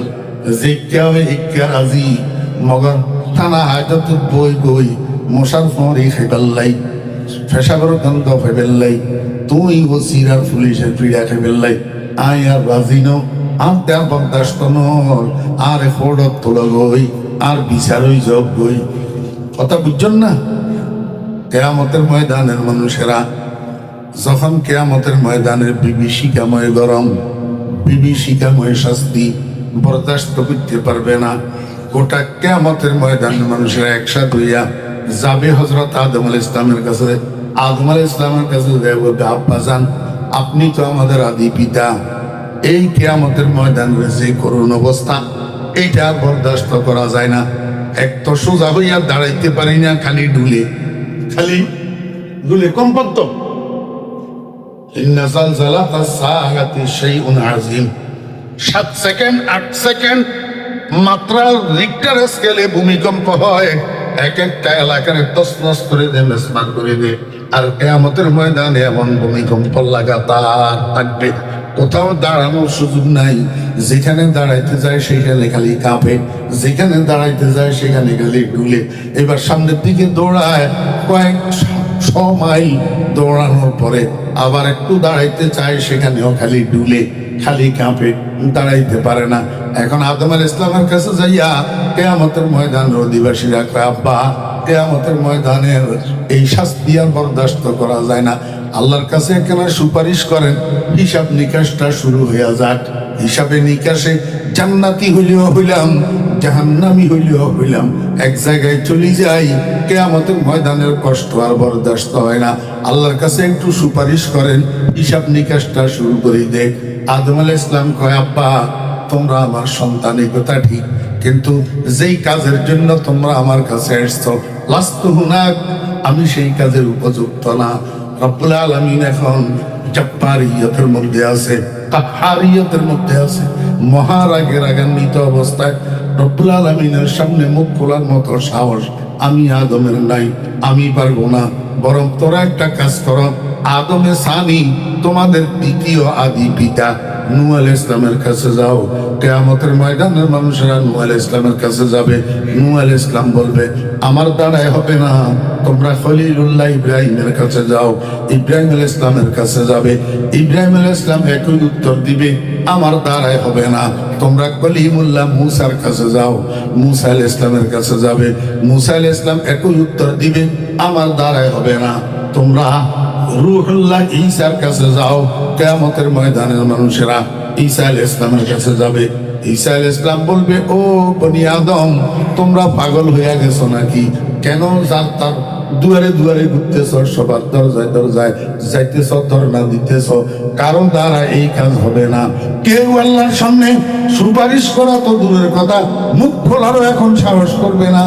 জিজ্ঞাও ইজ্ঞা রাজি। মগর থানা হাজত বই গই মশার ফরি খেবেল্লাই, ফেসাগর গন্ধ ফেবেল্লাই, তুই ওসির আর পুলিশের পিড়া খেবেল্লাই। আয় আর রাজি নো আর দেয়ার বরদাস্ত নর, আর খোড়ত তোলা গই আর বিচারই জব গই। কথা বুঝছেন না? কিয়ামতের ময়দানের মানুষেরা যখন কিয়ামতের ময়দানের বিভীষিকাময় গরম, বিভীষিকাময় শাস্তি বরদাস্ত করতে পারবে না, গোটা কিয়ামতের ময়দানের মানুষেরা একসাথে হইয়া যাবে হযরত আদম আলাইহিস ইসলামের কাছে। আদম আলাইহিস ইসলামের কাছে বলবে, আব্বা জান আপনি তো আমাদের আদি পিতা, এই কিয়ামতের ময়দানের যে করুণ অবস্থা এইটা বরদাস্ত করা যায় না। এক তো সোজা হইয়া দাঁড়াইতে পারি না, খালি ডুলে কম্পন তো। ইন্না জালজালাতাস সাআতি শাইউন আযীম। 7 সেকেন্ড 8 সেকেন্ড মাত্রার রিক্টার স্কেলে ভূমিকম্প হয়, এক একটা এলাকার তছনছ করে দেয়, মেসমার করে দেয়। আর কিয়ামতের ময়দানে এমন ভূমিকম্প লাগাতার থাকবে, কোথাও দাঁড়ানোর সুযোগ নাই। যেখানে দাঁড়াইতে যায় সেখানে খালি কাঁপে, যেখানে দাঁড়াইতে যায় সেখানে খালি ডুলে। এবার সামনের দিকে দৌড়ায়, কয়েক 100 মাইল দৌড়ানোর পরে আবার একটু দাঁড়াইতে চায়, সেখানেও খালি ডুলে, খালি কাঁপে, দাঁড়াইতে পারে না। এখন আদম আলাইহিস সালামের কাছে যাইয়া কিয়ামতের ময়দানের অধিবাসীরা কয়, আব্বা কিয়ামতের ময়দানের এই শাস্তি আর বরদাস্ত করা যায় না, আল্লাহর কাছে কেন সুপারিশ করেন, হিসাব নিকাশটা শুরু হইয়া যাক। হিসাবে নিকাশে জান্নাতি হইলেও হইলাম, জাহান্নামী হইলেও হইলাম, এক জায়গায় চলে যাই। কিয়ামতের ময়দানের কষ্ট আর বরদাস্ত হয় না, আল্লাহর কাছে একটু সুপারিশ করেন, হিসাব নিকাশটা শুরু করে দেখ। আদম আলাইহিস সালাম কয়, আব্বা তোমরা আমার সন্তান, এই কথা ঠিক, কিন্তু যেই কাজের জন্য তোমরা আমার কাছে এসছো, লাস্তু হুনাক, আমি সেই কাজের উপযুক্ত না। রব্বুল আলামিন এখন জব্বারিয়তের মধ্যে আছে, কাহ্হারিয়তের মধ্যে আছে, মহারাগে রাগান্বিত অবস্থায় রব্বুল আলামিনের সামনে মুখ খোলার মতো সাহস আমি আদমের নাই, আমি পারবো না। বরং তোরা একটা কাজ করো, আদমে সানি তোমাদের দ্বিতীয় আদি পিতা নূহ আলাইহিস সালামের কাছে যাও। কিয়ামতের ময়দানের মানুষেরা নূহ আলাইহিস সালামের কাছে যাবে। নূহ আলাইহিস সালাম বলবে, আমার দ্বারাই হবে না, তোমরা খলিলুল্লাহ ইব্রাহিমের কাছে যাও। ইব্রাহিম আলাইহিস সালামের কাছে যাবে। ইব্রাহিম আলাইহিস সালাম একই উত্তর দিবে, আমার দ্বারাই হবে না, তোমরা কলিমুল্লাহ মূসার কাছে যাও। মূসা আলাইহিস সালামের কাছে যাবে। মূসা আলাইহিস সালাম একই উত্তর দিবে, আমার দ্বারাই হবে না, তোমরা রূহুল্লাহ ঈসার কাছে যাও। কিয়ামতের ময়দানের মানুষেরা ঈসা আলাইহিস সালামের কাছে যাবে। ঈসা আলাইহিস সালাম বলবে, ও বনি আদম, তোমরা পাগল হয়ে গেছো নাকি? কেন যার তার দুয়ারে দুয়ারে ঘুরতেছ, সবার দরজায় দরজায় যাইতেছ, ধর্ণা দিতেছ? কারো দ্বারা এই কাজ হবে না। কেউ আল্লাহর সামনে সুপারিশ করা তো দূরের কথা, মুখ খোলারও এখন সাহস করবে না।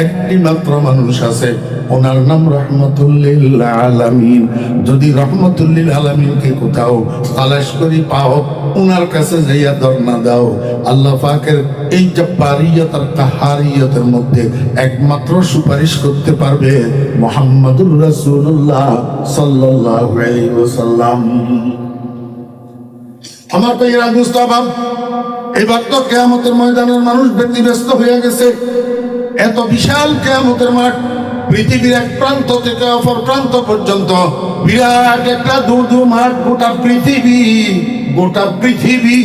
একটি মাত্র মানুষ আছে, ওনার নাম রহমতুল্লিল আলামিন। যদি রহমতুল্লিল আলামিনকে কোথাও তালাশ করি পাও, ওনার কাছে যাইয়া ধর্ণা দাও। আল্লাহ পাকের এই জব্বারিয়ত আর কাহারিয়তের মধ্যে একমাত্র সুপারিশ করতে পারবে মুহাম্মাদুর রাসূলুল্লাহ সাল্লাল্লাহু আলাইহি ওয়াসাল্লাম। আমার ভাইয়েরা মুস্তাফা, এবার তো কিয়ামতের ময়দানের মানুষ ব্যতিব্যস্ত হয়ে গেছে। এত বিশাল কিয়ামতের মাঠ, পৃথিবীর এক প্রান্ত থেকে অপর প্রান্ত পর্যন্ত বিরাট একটা দুধু মাঠ, গোটা পৃথিবী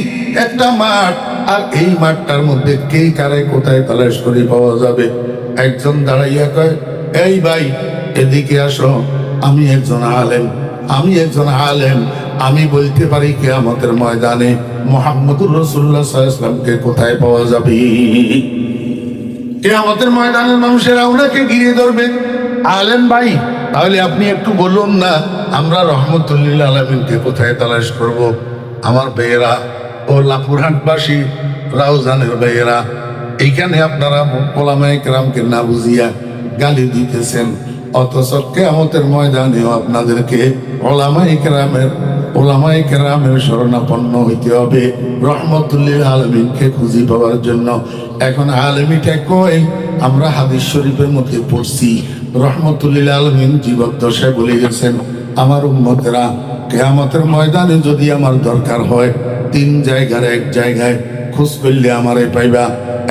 একটা মাঠ। আর এই মাঠটার মধ্যে কে কারে কোথায় তালাশ করে পাওয়া যাবে? একজন দাঁড়াইয়া কয়, এই ভাই এদিকে আসো, আমি একজন আলেম, আমি বলতে পারি কিয়ামতের ময়দানে মুহাম্মদুর রাসূলুল্লাহ সাল্লাল্লাহু আলাইহি ওয়াসাল্লামকে কোথায় পাওয়া যাবে। কিয়ামতের ময়দানের মানুষেরা ওনাকে ঘিরে ধরবে। আলেম ভাই, তাহলে আপনি একটু বলুন না, আমরা রহমতুল্লিল আলামিনকে কোথায় তালাশ করব? আমার ভাইয়েরা ও লাপুরহাটবাসী, রাউজানের ভাইয়েরা, এইখানে আপনারা ওলামায়ে কেরামকে না বুঝিয়া গালি দিতেছেন, অথচ কিয়ামতের ময়দানেও আপনাদেরকে ওলামায়ে কেরামের শরণাপন্ন হইতে হবে রহমতুল্লিল আলামিনকে খুঁজে পাওয়ার জন্য। এখন আলেমিটা কই? আমরা হাদিস শরীফের মধ্যে পড়ছি, রহমতুল্লিল আলামিন জীবদ্দশায় বলে গেছেন, আমার উম্মতেরা কিয়ামতের ময়দানে যদি আমার দরকার হয়, 3 জায়গার এক জায়গায় খোঁজ করলে আমারে পাইবা।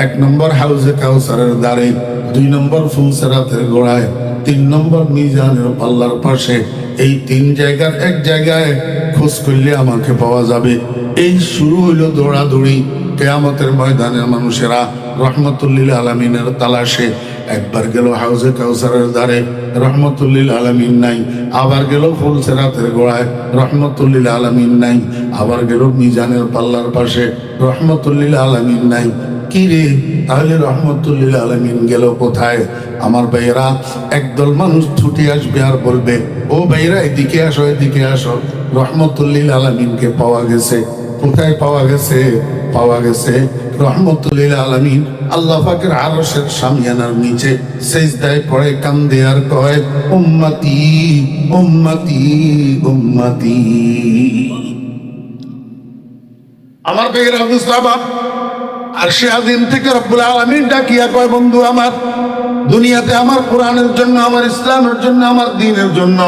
1 নম্বর হাউজে কাউসারের দ্বারে, 2 নম্বর ফুলসেরাতের গোড়ায়, 3 নম্বর মিজানের পাল্লার পাশে। এই 3 জায়গার এক জায়গায় খোঁজ করলে আমাকে পাওয়া যাবে। এই শুরু হইলো দৌড়াদৌড়ি। কিয়ামতের ময়দানের মানুষেরা রহমতুল্লিল আলামিনের তালাশে। একবার গেল হাউজে কাউসারের দ্বারে, রহমতুল্লিল আলামিন নাই। আবার গেল ফুলসেরাতের গোড়ায়, রহমতুল্লিল আলামিন নাই। আবার গেল মিজানের পাল্লার পাশে, রহমতুল্লিল আলামিন নাই। কি রে, তাহলে রহমতুল্লিল আলামিন গেল কোথায়? আমার ভাইয়েরা, একদল মানুষ ছুটে আসবে আর বলবে, ও ভাইয়েরা এদিকে আসো, এদিকে আসো, রহমতুল্লিল আলামিনকে পাওয়া গেছে। কোথায় পাওয়া গেছে? পাওয়া গেছে রহমতুল্লিল আলামিন আল্লাহ পাকের আরশের শামিয়ানার নিচে সিজদায় পড়ে কান্দে আর কয়, উম্মতি উম্মতি উম্মতি। আমার বেগের মুস্তাফা আরশে আজিম থেকে রব্বুল আলামিন ডাকিয়া কয়, বন্ধু আমার, দুনিয়াতে আমার কোরআনের জন্য, আমার ইসলামের জন্য, আমার দ্বীনের জন্য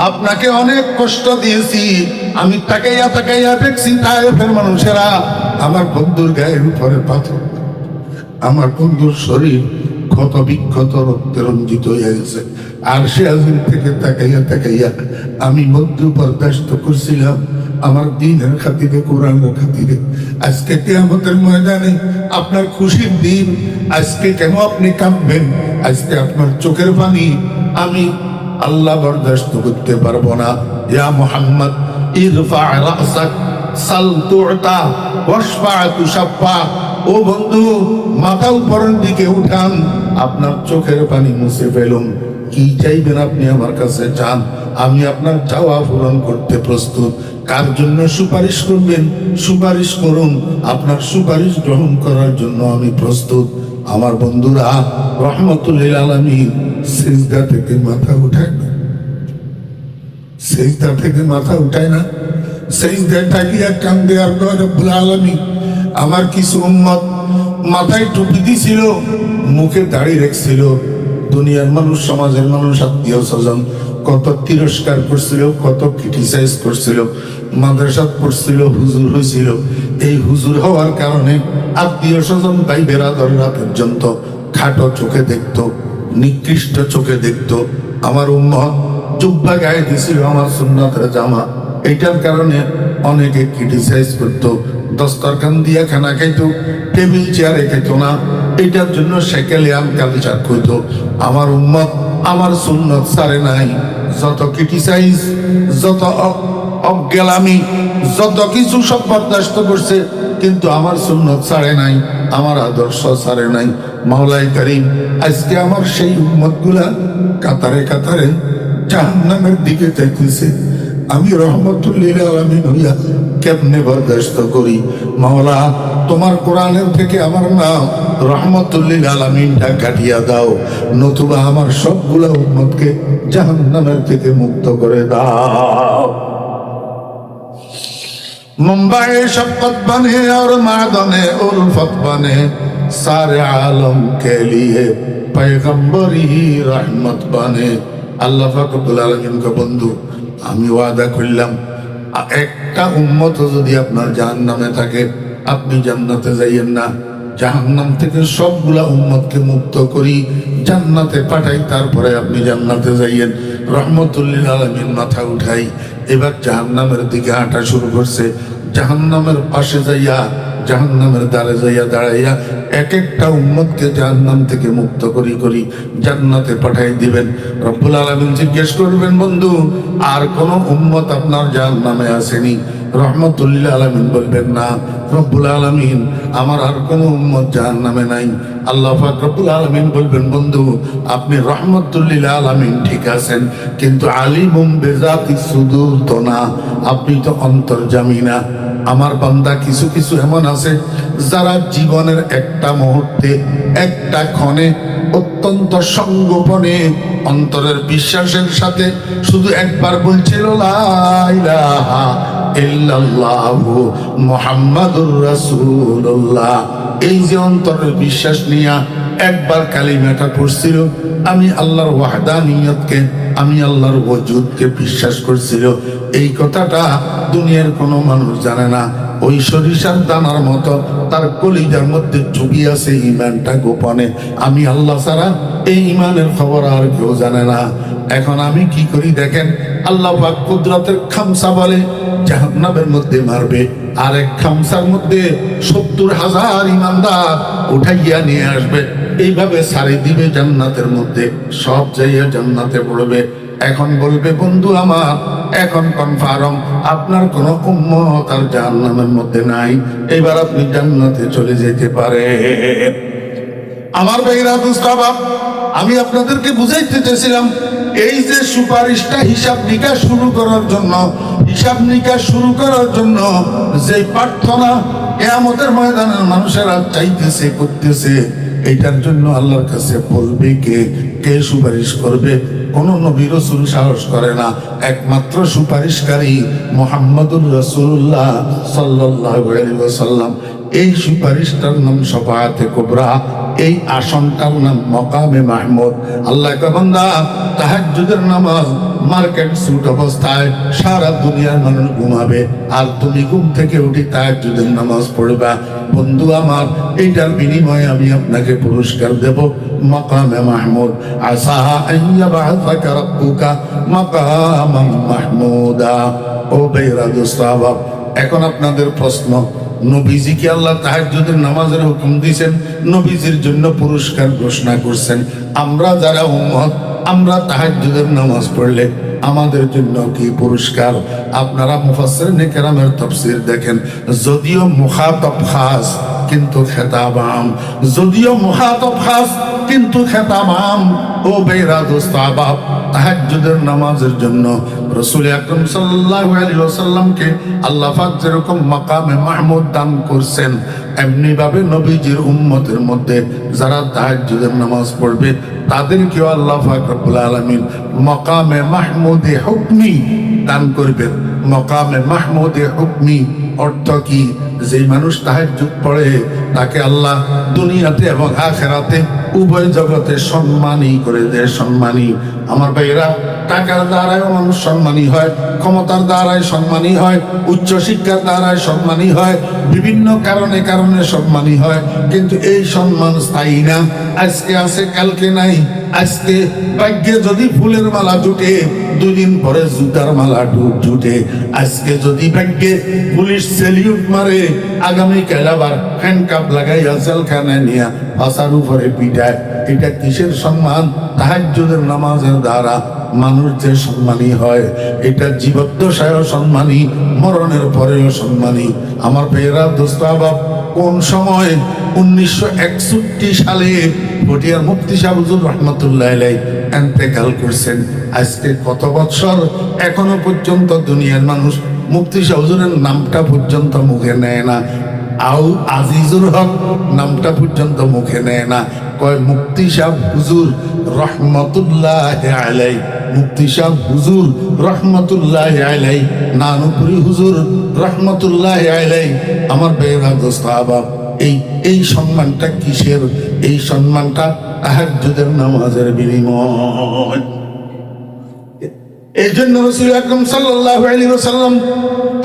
আপনাকে অনেক কষ্ট দিয়েছি। আমি তাকাইয়া তাকাইয়া দেখছি তায়েফের মানুষেরা আমার বন্ধুর গায়ের উপরে পাথর, আমার বন্ধুর শরীর ক্ষত বিক্ষত রক্তে রঞ্জিত হয়ে গেছে। আর সে আজিম থেকে তাকাইয়া তাকাইয়া আমি বন্ধু বরদাস্ত করছিলাম আমার দ্বীনের খাতিরে, কোরআনের খাতিরে। আজকে কিয়ামতের ময়দানে আপনার খুশির দিন, আজকে কেন আপনি কাঁদবেন? আজকে আপনার চোখের পানি আমি আল্লাহ বরদাস্ত করতে পারবো না। ইয়া মুহাম্মদ ইরফা রাসাক সাল তুতা ওয়াশফা তুশাফা। ও বন্ধু, মাথা উপরের দিকে উঠান, আপনার চোখের পানি মুছে ফেলুন। কি চাইবেন আপনি আমার কাছে চান, আমি আপনার চাওয়া পূরণ করতে প্রস্তুত। কার জন্য সুপারিশ করবেন সুপারিশ করুন, আপনার সুপারিশ গ্রহণ করার জন্য আমি প্রস্তুত। আমার বন্ধুরা, রহমতুল লিল আলামিন সিজদা থেকে মাথা উঠায় না, সিজদা থেকে মাথা উঠায় না, সিজদায় তাকিয়া কান্দে আর কয়, রব্বুল আলামিন, আমার কিছু উম্মত মাথায় টুপি দিছিল, মুখে দাড়ি রেখছিল, দুনিয়ার মানুষ, সমাজের মানুষ, আত্মীয় স্বজন কত তিরস্কার করছিল, কত ক্রিটিসাইজ করছিল, মাদ্রাসা পড়ছিল, হুজুর হয়েছিল। এই হুজুর হওয়ার কারণে আত্মীয় স্বজন ভাই বেরাদররা পর্যন্ত খাটো চোখে দেখতো, নিকৃষ্ট চোখে দেখতো। আমার উম্মত জুব্বা গায়ে দিছিল, আমার সুন্নতের জামা, এইটার কারণে অনেকে ক্রিটিসাইজ করতো। দস্তরখান দিয়া খানা খাইতো, টেবিল চেয়ারে খাইতো না, এটার জন্য সেকেলিয়ান কালচার করতো। আমার উম্মত আমার সুন্নত সারে নাই, যত ক্রিটিসাইজ, যত অজ্ঞালামি, যত কিছু সব বরদাস্ত করছে, কিন্তু আমার সুন্নত ছাড়ে নাই, আমার আদর্শ ছাড়ে নাই। মাওলাই করিম আজকে আমার সেই উম্মত গুলা কাতারে কাতারে জাহান্নামের দিকে চাইতেছে। আমি রহমতুল লিল আলামিন হইয়া কেমনে বরদাস্ত করি? মাওলা, তোমার কোরআনের থেকে আমার নাম রহমতুল লিল আলামিনটা কাটিয়া দাও, নতুবা আমার সবগুলা উম্মতকে জাহান্নামের থেকে মুক্ত করে দাও। मुंबई शफकत बने और मादने उल्फत बने, सारे आलम के लिए पैगंबरी रहमत बने। আল্লাহ পাক রব্বুল আলামিন কে বন্ধু, আমি ওয়াদা করলাম একটা উম্মত যদি আপনার জাহান্নামে থাকে, আপনি জান্নাতে যাইয়েন না, জাহান্নাম থেকে সবগুলা উম্মতকে মুক্ত করি, জান্নাতে পাঠাই, তারপরে আপনি জান্নাতে যাইয়েন। রহমতুল লিল আলামিন মাথা উঠাই এবার জাহান্নামের দিকে হাঁটা শুরু করছে। জাহান্নামের পাশে যাইয়া, জাহান্নামের দ্বারে যাইয়া দাঁড়াইয়া এক একটা উম্মতকে জাহান্নাম থেকে মুক্ত করি করি জান্নাতে পাঠাই দিবেন। রব্বুল আলামিন জিজ্ঞেস করবেন, বন্ধু আর কোন উম্মত আপনার জাহান্নামে আসেনি? রহমতুল লিল আলামিন বলবেন, না। রব্বুল আলামিন, আমার আর কোন উম্মত জাহান্নামে নাই। আল্লাহ পাক রব্বুল আলামিন বলবেন, বন্ধু আপনি রহমতুল লিল আলামিন ঠিক আছেন, কিন্তু আলিমুম বিজাতিস সুদূর তো না, আপনি তো অন্তর্যামী না। আমার বান্দা কিছু কিছু এমন আছে যারা জীবনের একটা মুহূর্তে, একটা ক্ষণে অত্যন্ত সংগোপনে অন্তরের বিশ্বাসের সাথে শুধু একবার বলছিল লা ইলাহা ইল্লাল্লাহু মুহাম্মাদুর রাসূলুল্লাহ। এই যে অন্তরের বিশ্বাস নিয়া একবার কালিমাটা পড়ছিল, আমি আল্লাহর ওয়াহদানিয়তকে, আমি আল্লাহর ওজুদকে বিশ্বাস করছিল, এই কথাটা দুনিয়ার কোনো মানুষ জানে না। ওই সরিষার দানার মতো তার কলিজার মধ্যে চুপি আছে ইমানটা গোপনে। আমি আল্লাহ ছাড়া এই ইমানের খবর আর কেউ জানে না। এখন আমি কি করি দেখেন, আল্লাহ পাক কুদরতের খামসা বলে জাহান্নামের মধ্যে মারবে, আর এক খামসার মধ্যে 70,000 ইমানদার উঠাইয়া নিয়ে আসবে, এইভাবে সারি দিবে জান্নাতের মধ্যে, সব যাইয়া জান্নাতে পড়বে। এখন বলবে, বন্ধু আমার এখন কনফার্ম আপনার কোন উম্মত আর জাহান্নামের মধ্যে নাই, এবার আপনি জান্নাতে চলে যেতে পারেন। আমার ভাইরা মুস্তাফা, আমি আপনাদেরকে বুঝাইতে চেয়েছিলাম এই যে সুপারিশটা হিসাব নিকাশ শুরু করার জন্য, হিসাব নিকাশ শুরু করার জন্য যে প্রার্থনা কিয়ামতের ময়দানের মানুষেরা চাইতেছে, করতেছে, এইটার জন্য আল্লাহর কাছে বলবে কে, কে সুপারিশ করবে? কোন নবী রাসূল সাহস করে না। একমাত্র সুপারিশকারী মুহাম্মদুর রাসূলুল্লাহ সাল্লাল্লাহু আলাইহি ওয়াসাল্লাম। এই সুপারিশটার নাম শাফাআতে কুবরা, এই আসনটার নাম মাকামে মাহমুদ। আল্লাহ কা বান্দা, তাহাজ্জুদের নামাজ মার্কেট সুট অবস্থায় সারা দুনিয়ার মানুষ ঘুমাবে, আর তুমি ঘুম থেকে উঠে তাহাজ্জুদের নামাজ পড়বা। বন্ধু আমার, এইটার বিনিময়ে আমি আপনাকে পুরস্কার দেব, মাকামে মাহমুদ। আসা আইয়া বাআসাকা রাব্বুকা মাকামান মাহমুদা। ও বেরা দোস্তাবা, এখন আপনাদের প্রশ্ন, নবীজিকে আল্লাহ তাহাজ্জুদের নামাজের হুকুম দিয়েছেন, নবীজির জন্য পুরস্কার ঘোষণা করছেন। আমরা যারা উম্মত, আমরা তাহাজ্জুদের নামাজ পড়লে আমাদের জন্য কি পুরস্কার? আপনারা মুফাসসিরিনে কেরামের তাফসীর দেখেন, যদিও মুখাতাব খাস কিন্তু খেতাব আম, যদিও মুখাতাব খাস কিন্তু খেতাব আম। ও বেরা দোস্তাবা, তাহাজ্জুদের নামাজের জন্য রাসূল আকরাম সাল্লাল্লাহু আলাইহি ওয়াসাল্লামকে আল্লাহ পাক যেরকম মাকামে মাহমুদ দান করছেন, এমনি ভাবে নবীজির উম্মতের মধ্যে যারা তাহাজ্জুদের নামাজ পড়বে তাদেরকেও আল্লাহ পাক রব্বুল আলামিন মাকামে মাহমুদে হুকমি দান করবেন। মাকামে মাহমুদে হুকমি অর্থ কি? যেই মানুষ তাহাজ্জুদ পড়ে তাকে আল্লাহ দুনিয়াতে এবং আখিরাতে উভয় জগতে সম্মানী করে দেয়। সম্মানী আমার ভাইরা, টাকার দ্বারাও মানুষ সম্মানী হয়, ক্ষমতার দ্বারাই সম্মানী হয়, উচ্চ শিক্ষার দ্বারাই সম্মানী হয়, বিভিন্ন কারণে কারণে সম্মানী হয়, কিন্তু এই সম্মান স্থায়ী না। আজকে আছে কালকে নাই। আজকে ভাগ্যে যদি ফুলের মালা জুটে, দুদিন পরে জুতার মালা জুটে। আজকে যদি ভাগ্যে পুলিশ সেলিউট মারে, আগামীকাল আবার হ্যান্ডকাপ লাগাইয়া জেলখানায় নিয়ে ফাঁসার উপরে পিটায়। এটা কিসের সম্মান? তাহাজ্জুদের নামাজের দ্বারা মানুষ যে সম্মানী হয়, এটা জীবদ্দশায়ও সম্মানী, মরণের পরেও সম্মানী। আমার ভাইয়েরা দোস্তাবাব, কোন সময় 1961 সালে পটিয়ার মুফতি সাহেব হুজুর রাহমাতুল্লাহ আলাইহি ইন্তেকাল করছেন। আজকে কত বছর, এখনো পর্যন্ত দুনিয়ার মানুষ মুফতি সাহেব হুজুরের নামটা পর্যন্ত মুখে নেয় না। আউ আজিজুল হক নামটা পর্যন্ত মুখে নেয় না। কয় মুফতি সাহেব হুজুর রহমতুল্লাহ আলাইহি, মুফতি সাহেব হুজুর রহমতুল্লাহ আলাইহি, নানুপুরি হুজুর রহমতুল্লাহ আলাইহি। আমার বেরা দোস্তাবা, এই সম্মানটা কিসের? এই সম্মানটা তাহাজ্জুদের নামাজের বিনিময়। এই জন্য রাসূল আকরাম সাল্লাল্লাহু আলাইহি ওয়াসাল্লাম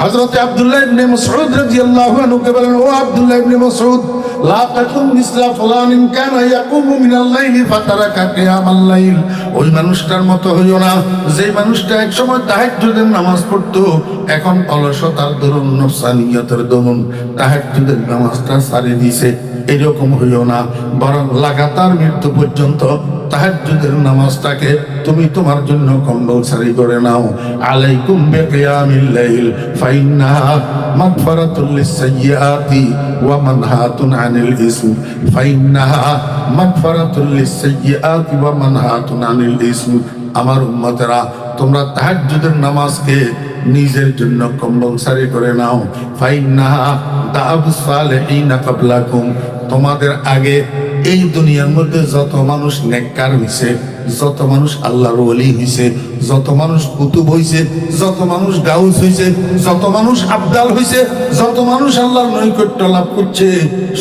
হযরত আব্দুল্লাহ ইবনে মাসউদ রাদিয়াল্লাহু আনহু কে বলেন, ও আব্দুল্লাহ ইবনে মাসউদ, লা তাকুম মিসলা ফুলানিন কানা ইয়াকুমু মিনাল লাইলি ফাতারাকা কিয়ামাল লাইল। ওই মানুষটার মতো হইও না যে মানুষটা এক সময় তাহাজ্জুদের নামাজ পড়তো, এখন অলসতার দরুন, নফসানিয়তের দরুন তাহাজ্জুদের নামাজটা ছাড়ে দিয়েছে। এরকম হইও না, বরং লাগাতার মৃত্যু পর্যন্ত তাহাজ্জুদের নামাজটাকে তুমি তোমার জন্য কম্পালসারি করে নাও। আলাইকুম বিকিয়ামিল লাইল ফাইন্নাহা মাগফিরাতুল লিসসাইয়্যাতি ওয়া মানহাতুন আনিল ইসম, ফাইন্নাহা মাগফিরাতুল লিসসাইয়্যাতি ওয়া মানহাতুন আনিল ইসম। আমার উম্মতেরা, তোমরা তাহাজ্জুদের নামাজকে নিজের জন্য কম্পালসারি করে নাও। ফাইন্নাহা দাআবুস সালিহিনা ক্বাবলাকুম, তোমাদের আগে এই দুনিয়ার মধ্যে যত মানুষ নেককার হইছে, যত মানুষ আল্লাহর ওলি হইছে, যত মানুষ কুতুব হইছে, যত মানুষ গাউস হইছে, যত মানুষ আবদাল হইছে, যত মানুষ আল্লাহর নৈকট্য লাভ করছে,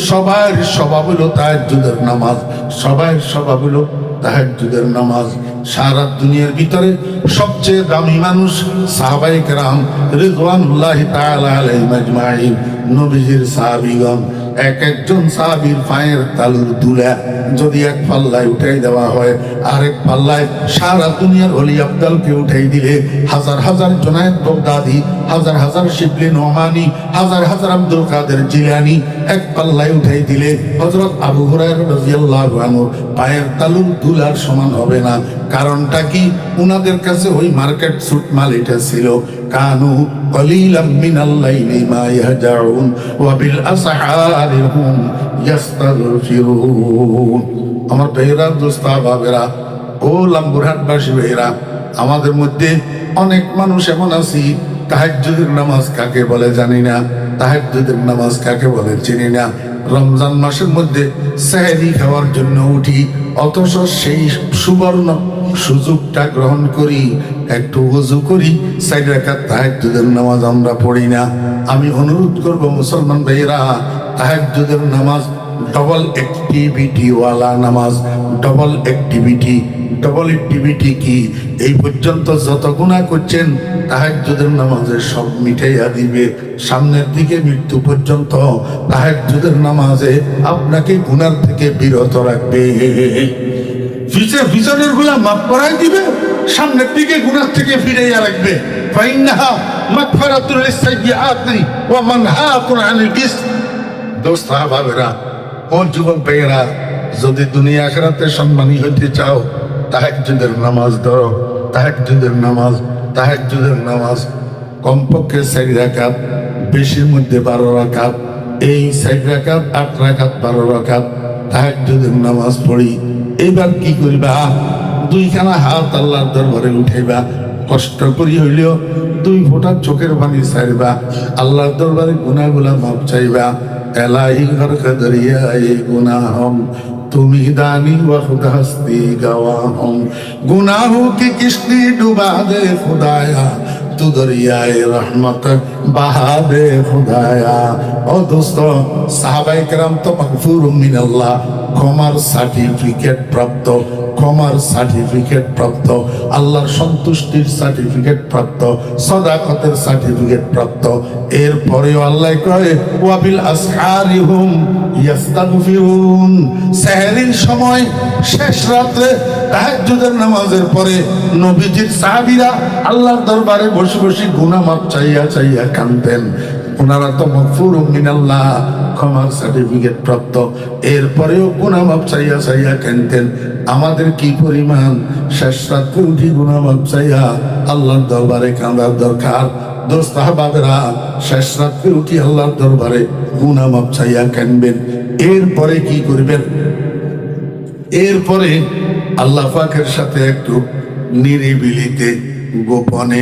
সবার স্বভাব হলো তাহাজ্জুদের নামাজ। সবার স্বভাব হলো তাহাজ্জুদের নামাজ। সারা দুনিয়ার ভিতরে সবচেয়ে দামি মানুষ সাহাবায়ে কেরাম রিদওয়ানুল্লাহি তাআলা আলাইহিম আজমাইন, নবীজির সাহাবীগণ। এক একজন সাহাবীর পায়ের তালুর দুলা যদি এক পাল্লায় উঠাই দেওয়া হয়, আরেক পাল্লায় সারা দুনিয়ার ওলি আবদালকে উঠাই দিলে, হাজার হাজার জুনায়েদ বাগদাদি, হাজার হাজার শিবলি নোমানি, হাজার হাজার আব্দুল কাদের জিলানী এক পাল্লায় উঠাই দিলে হযরত আবু হুরায়রা রাদিয়াল্লাহু আনহু পায়ের তালুর দুলার সমান হবে না। কারণটা কি? উনাদের কাছে ওই মার্কেট সুট মাল এটা ছিল। কানু কলিলাম মিনাল লাইলি মা ইয়াহজাউন ওয়া বিল আসহারি হুম ইস্তাগফিরুন। আমার ভাইরা, দোস্তাবাবেরা, ও লাম্বুরহাটবাসী ভাইরা, আমাদের মধ্যে অনেক মানুষ এমন আছি তাহাজ্জুদের নামাজ কাকে বলে জানি না, তাহাজ্জুদের নামাজ কাকে বলে চিনি না। রমজান মাসের মধ্যে সেহরি খাওয়ার জন্য উঠি, অথচ সেই সুবর্ণ সুযোগটা গ্রহণ করি, একটু ওযু করি, 4 রাকাত তাহাজ্জুদের নামাজ আমরা পড়ি না। আমি অনুরোধ করব মুসলমান ভাইয়েরা, তাহাজ্জুদের নামাজ ডবল অ্যাক্টিভিটি ওয়ালা নামাজ। ডবল অ্যাক্টিভিটি, ডবল অ্যাক্টিভিটি কি? এই পর্যন্ত যত গুনাহ করছেন তাহাজ্জুদের নামাজে সব মিটাইয়া দিবে। সামনের দিকে মৃত্যু পর্যন্ত তাহাজ্জুদের নামাজে আপনাকে গুনাহ থেকে বিরত রাখবে। পিছনের গুনাহ মাফ করাই দিবে, সামনের দিকে গুনাহ থেকে ফিরাইয়া রাখবে। ফাইন্নাহা মাগফিরাতুল লিসাইয়্যাতি ওয়া মানহাতুন আনিল ইসম। দোস্ত ভাবেরা, ও যুবক ভাইয়েরা, যদি দুনিয়া আখিরাতে সম্মানী হইতে চাও, তাহাজ্জুদের নামাজ ধরো। তাহাজ্জুদের নামাজ, তাহাজ্জুদের নামাজ কমপক্ষে 4 রাকাত, বেশির মধ্যে 12 রাকাত। এই 4 রাকাত, 8 রাকাত, 12 রাকাত তাহাজ্জুদের নামাজ পড়ি। এইবার কি করিবা? 2খানা হাত আল্লাহর দরবারে উঠাইবা, কষ্ট করি হইলেও 2 ফোঁটা চোখের পানি ছাড়বা, আল্লাহর দরবারে গুনাহগুলা মাপ চাইবা। এলাহি ঘর কদরিয়ায়ে গুনাহম, তুমি দানি वक्त हस्ती गवाहम, गुनाहों की किश्ती डुबा दे खुदाया, तू दरियाए रहमत बहा दे खुदाया। ও দোস্ত, সাহাবায়ে কেরাম তো মাগফুরুম মিনাল্লাহ, ক্ষমার সার্টিফিকেট প্রাপ্ত, ক্ষমার সার্টিফিকেট প্রাপ্ত, আল্লাহর সন্তুষ্টির সার্টিফিকেট প্রাপ্ত, সাদাকতের সার্টিফিকেট প্রাপ্ত। এরপরেও আল্লাহ কয় ওয়াবিল আসহারিহুম ইস্তাগফিরুন, সেহরির সময় শেষ রাতে তাহাজ্জুদের নামাজের পরে নবীজির সাহাবীরা আল্লাহর দরবারে বসে বসে গুনাহ মাপ চাইয়া চাইয়া কাঁদতেন। ওনারা তো মাগফুরুম মিনাল্লাহ, ক্ষমার সার্টিফিকেট প্রাপ্ত, এরপরেও গুনাহ মাপ চাইয়া চাইয়া কাঁদতেন। আমাদের কি পরিমাণ শেষ রাতে উঠি গুনাহ মাপ চাইয়া আল্লাহর দরবারে কাঁদার দরকার। দোস্ত আহবাবেরা, শেষ রাতে উঠি আল্লাহর দরবারে গুনাহ মাপ চাইয়া কাঁদবেন। এরপরে কি করবেন? এরপরে আল্লাহ পাকের সাথে একটু নিরিবিলিতে, গোপনে,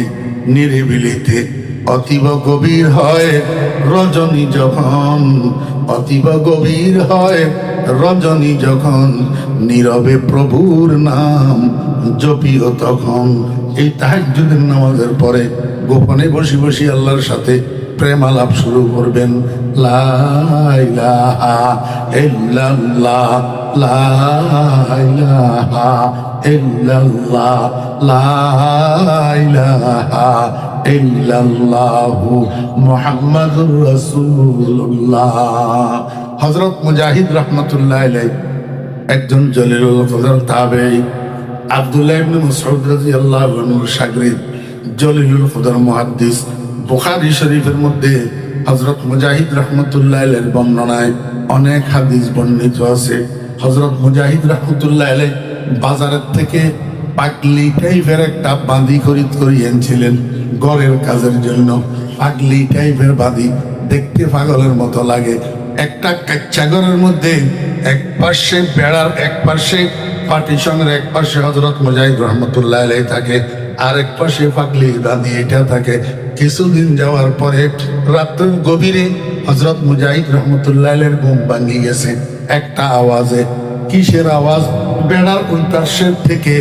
নিরিবিলিতে, অতীব গভীর হয় রজনী যখন, অতীব গভীর হয় রজনী যখন, নীরবে প্রভুর নাম জপিও তখন। এই তাহাজ্জুদের নামাজের পরে গোপনে বসে বসে আল্লাহর সাথে প্রেম আলাপ শুরু করবেন। লা ইলাহা ইল্লাল্লাহ, লা ইলাহা ইল্লাল্লাহ, লা ইলাহা ইল্লাল্লাহু মুহাম্মাদুর রাসূলুল্লাহ। হযরত মুজাহিদ রাহমাতুল্লাহ আলাইহি একজন জলিলুল কদর তাবেঈ, আব্দুল্লাহ ইবনে মাসউদ রাদিয়াল্লাহু আনহুর শাগরিদ, জলিলুল কদর মুহাদ্দিস। বুখারী শরীফের মধ্যে হযরত মুজাহিদ রাহমাতুল্লাহ আলাইহির বর্ণনায় অনেক হাদিস বর্ণিত আছে। হযরত মুজাহিদ রাহমাতুল্লাহ আলাইহি বাজারের থেকে পাগলি টাইপের একটা বাঁধি খরিদ করে এনেছিলেন ঘরের কাজের জন্য। পাগলি টাইপের বাঁধি দেখতে পাগলের মতো লাগে। একটা কাচ্চা ঘরের মধ্যে এক পাশে বেড়ার, এক পাশে পার্টিশনের এক পাশে হযরত মুজাহিদ রাহমাতুল্লাহ আলাইহি থাকে, আর এক পাশে পাগলি বাঁধি এটা থাকে। কিছুদিন যাওয়ার পরে রাতের গভীরে হযরত মুজাহিদ রাহমাতুল্লাহ আলাইহির ঘুম ভাঙি গেছে একটা আওয়াজে। কিসের আওয়াজ? বেড়ার ওই পাশের থেকে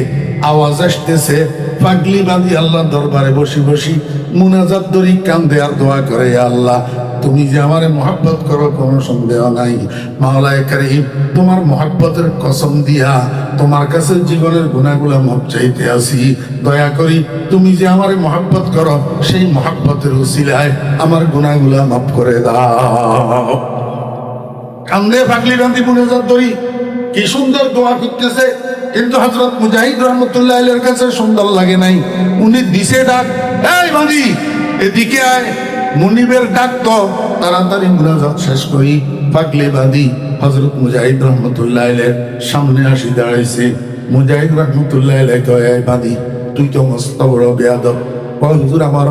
আওয়াজ আসতেছে। পাগলি বাঁধি আল্লাহর দরবারে বসি বসি মুনাজাত দরি কান্দে আর দোয়া করে, আল্লাহ তুমি যে আমারে মহব্বত করো কোনো সন্দেহ নাই। মাওলায়ে কারীম, তোমার মহব্বতের কসম দিয়া তোমার কাছে জীবনের গুনাহগুলো মাপ চাইতে আসি। দয়া করি তুমি যে আমারে মহব্বত করো সেই মহব্বতের উসিলায় আমার গুনাহগুলো মাফ করে দাও। কান্দে পাগলি বাঁধি মুনাজাত দরি, কি সুন্দর দোয়া করতেছে। কিন্তু হযরত মুজাহিদ রাহমাতুল্লাহ আলাইহির কাছে সুন্দর লাগে নাই। উনি দিছে ডাক, এই বাঁধি এদিকে আয়। মুনিবের ডাক তো তাড়াতাড়ি মুনাজাত শেষ করি পাগলি বাঁধি হযরত মুজাহিদ রাহমাতুল্লাহ আলাইহির সামনে আসি দাঁড়াইছে। মুজাহিদ রাহমাতুল্লাহ আলাইহি কয়, এই বাঁধি তুই তো মস্ত বড় বেয়াদব। কয় হুজুর, আমার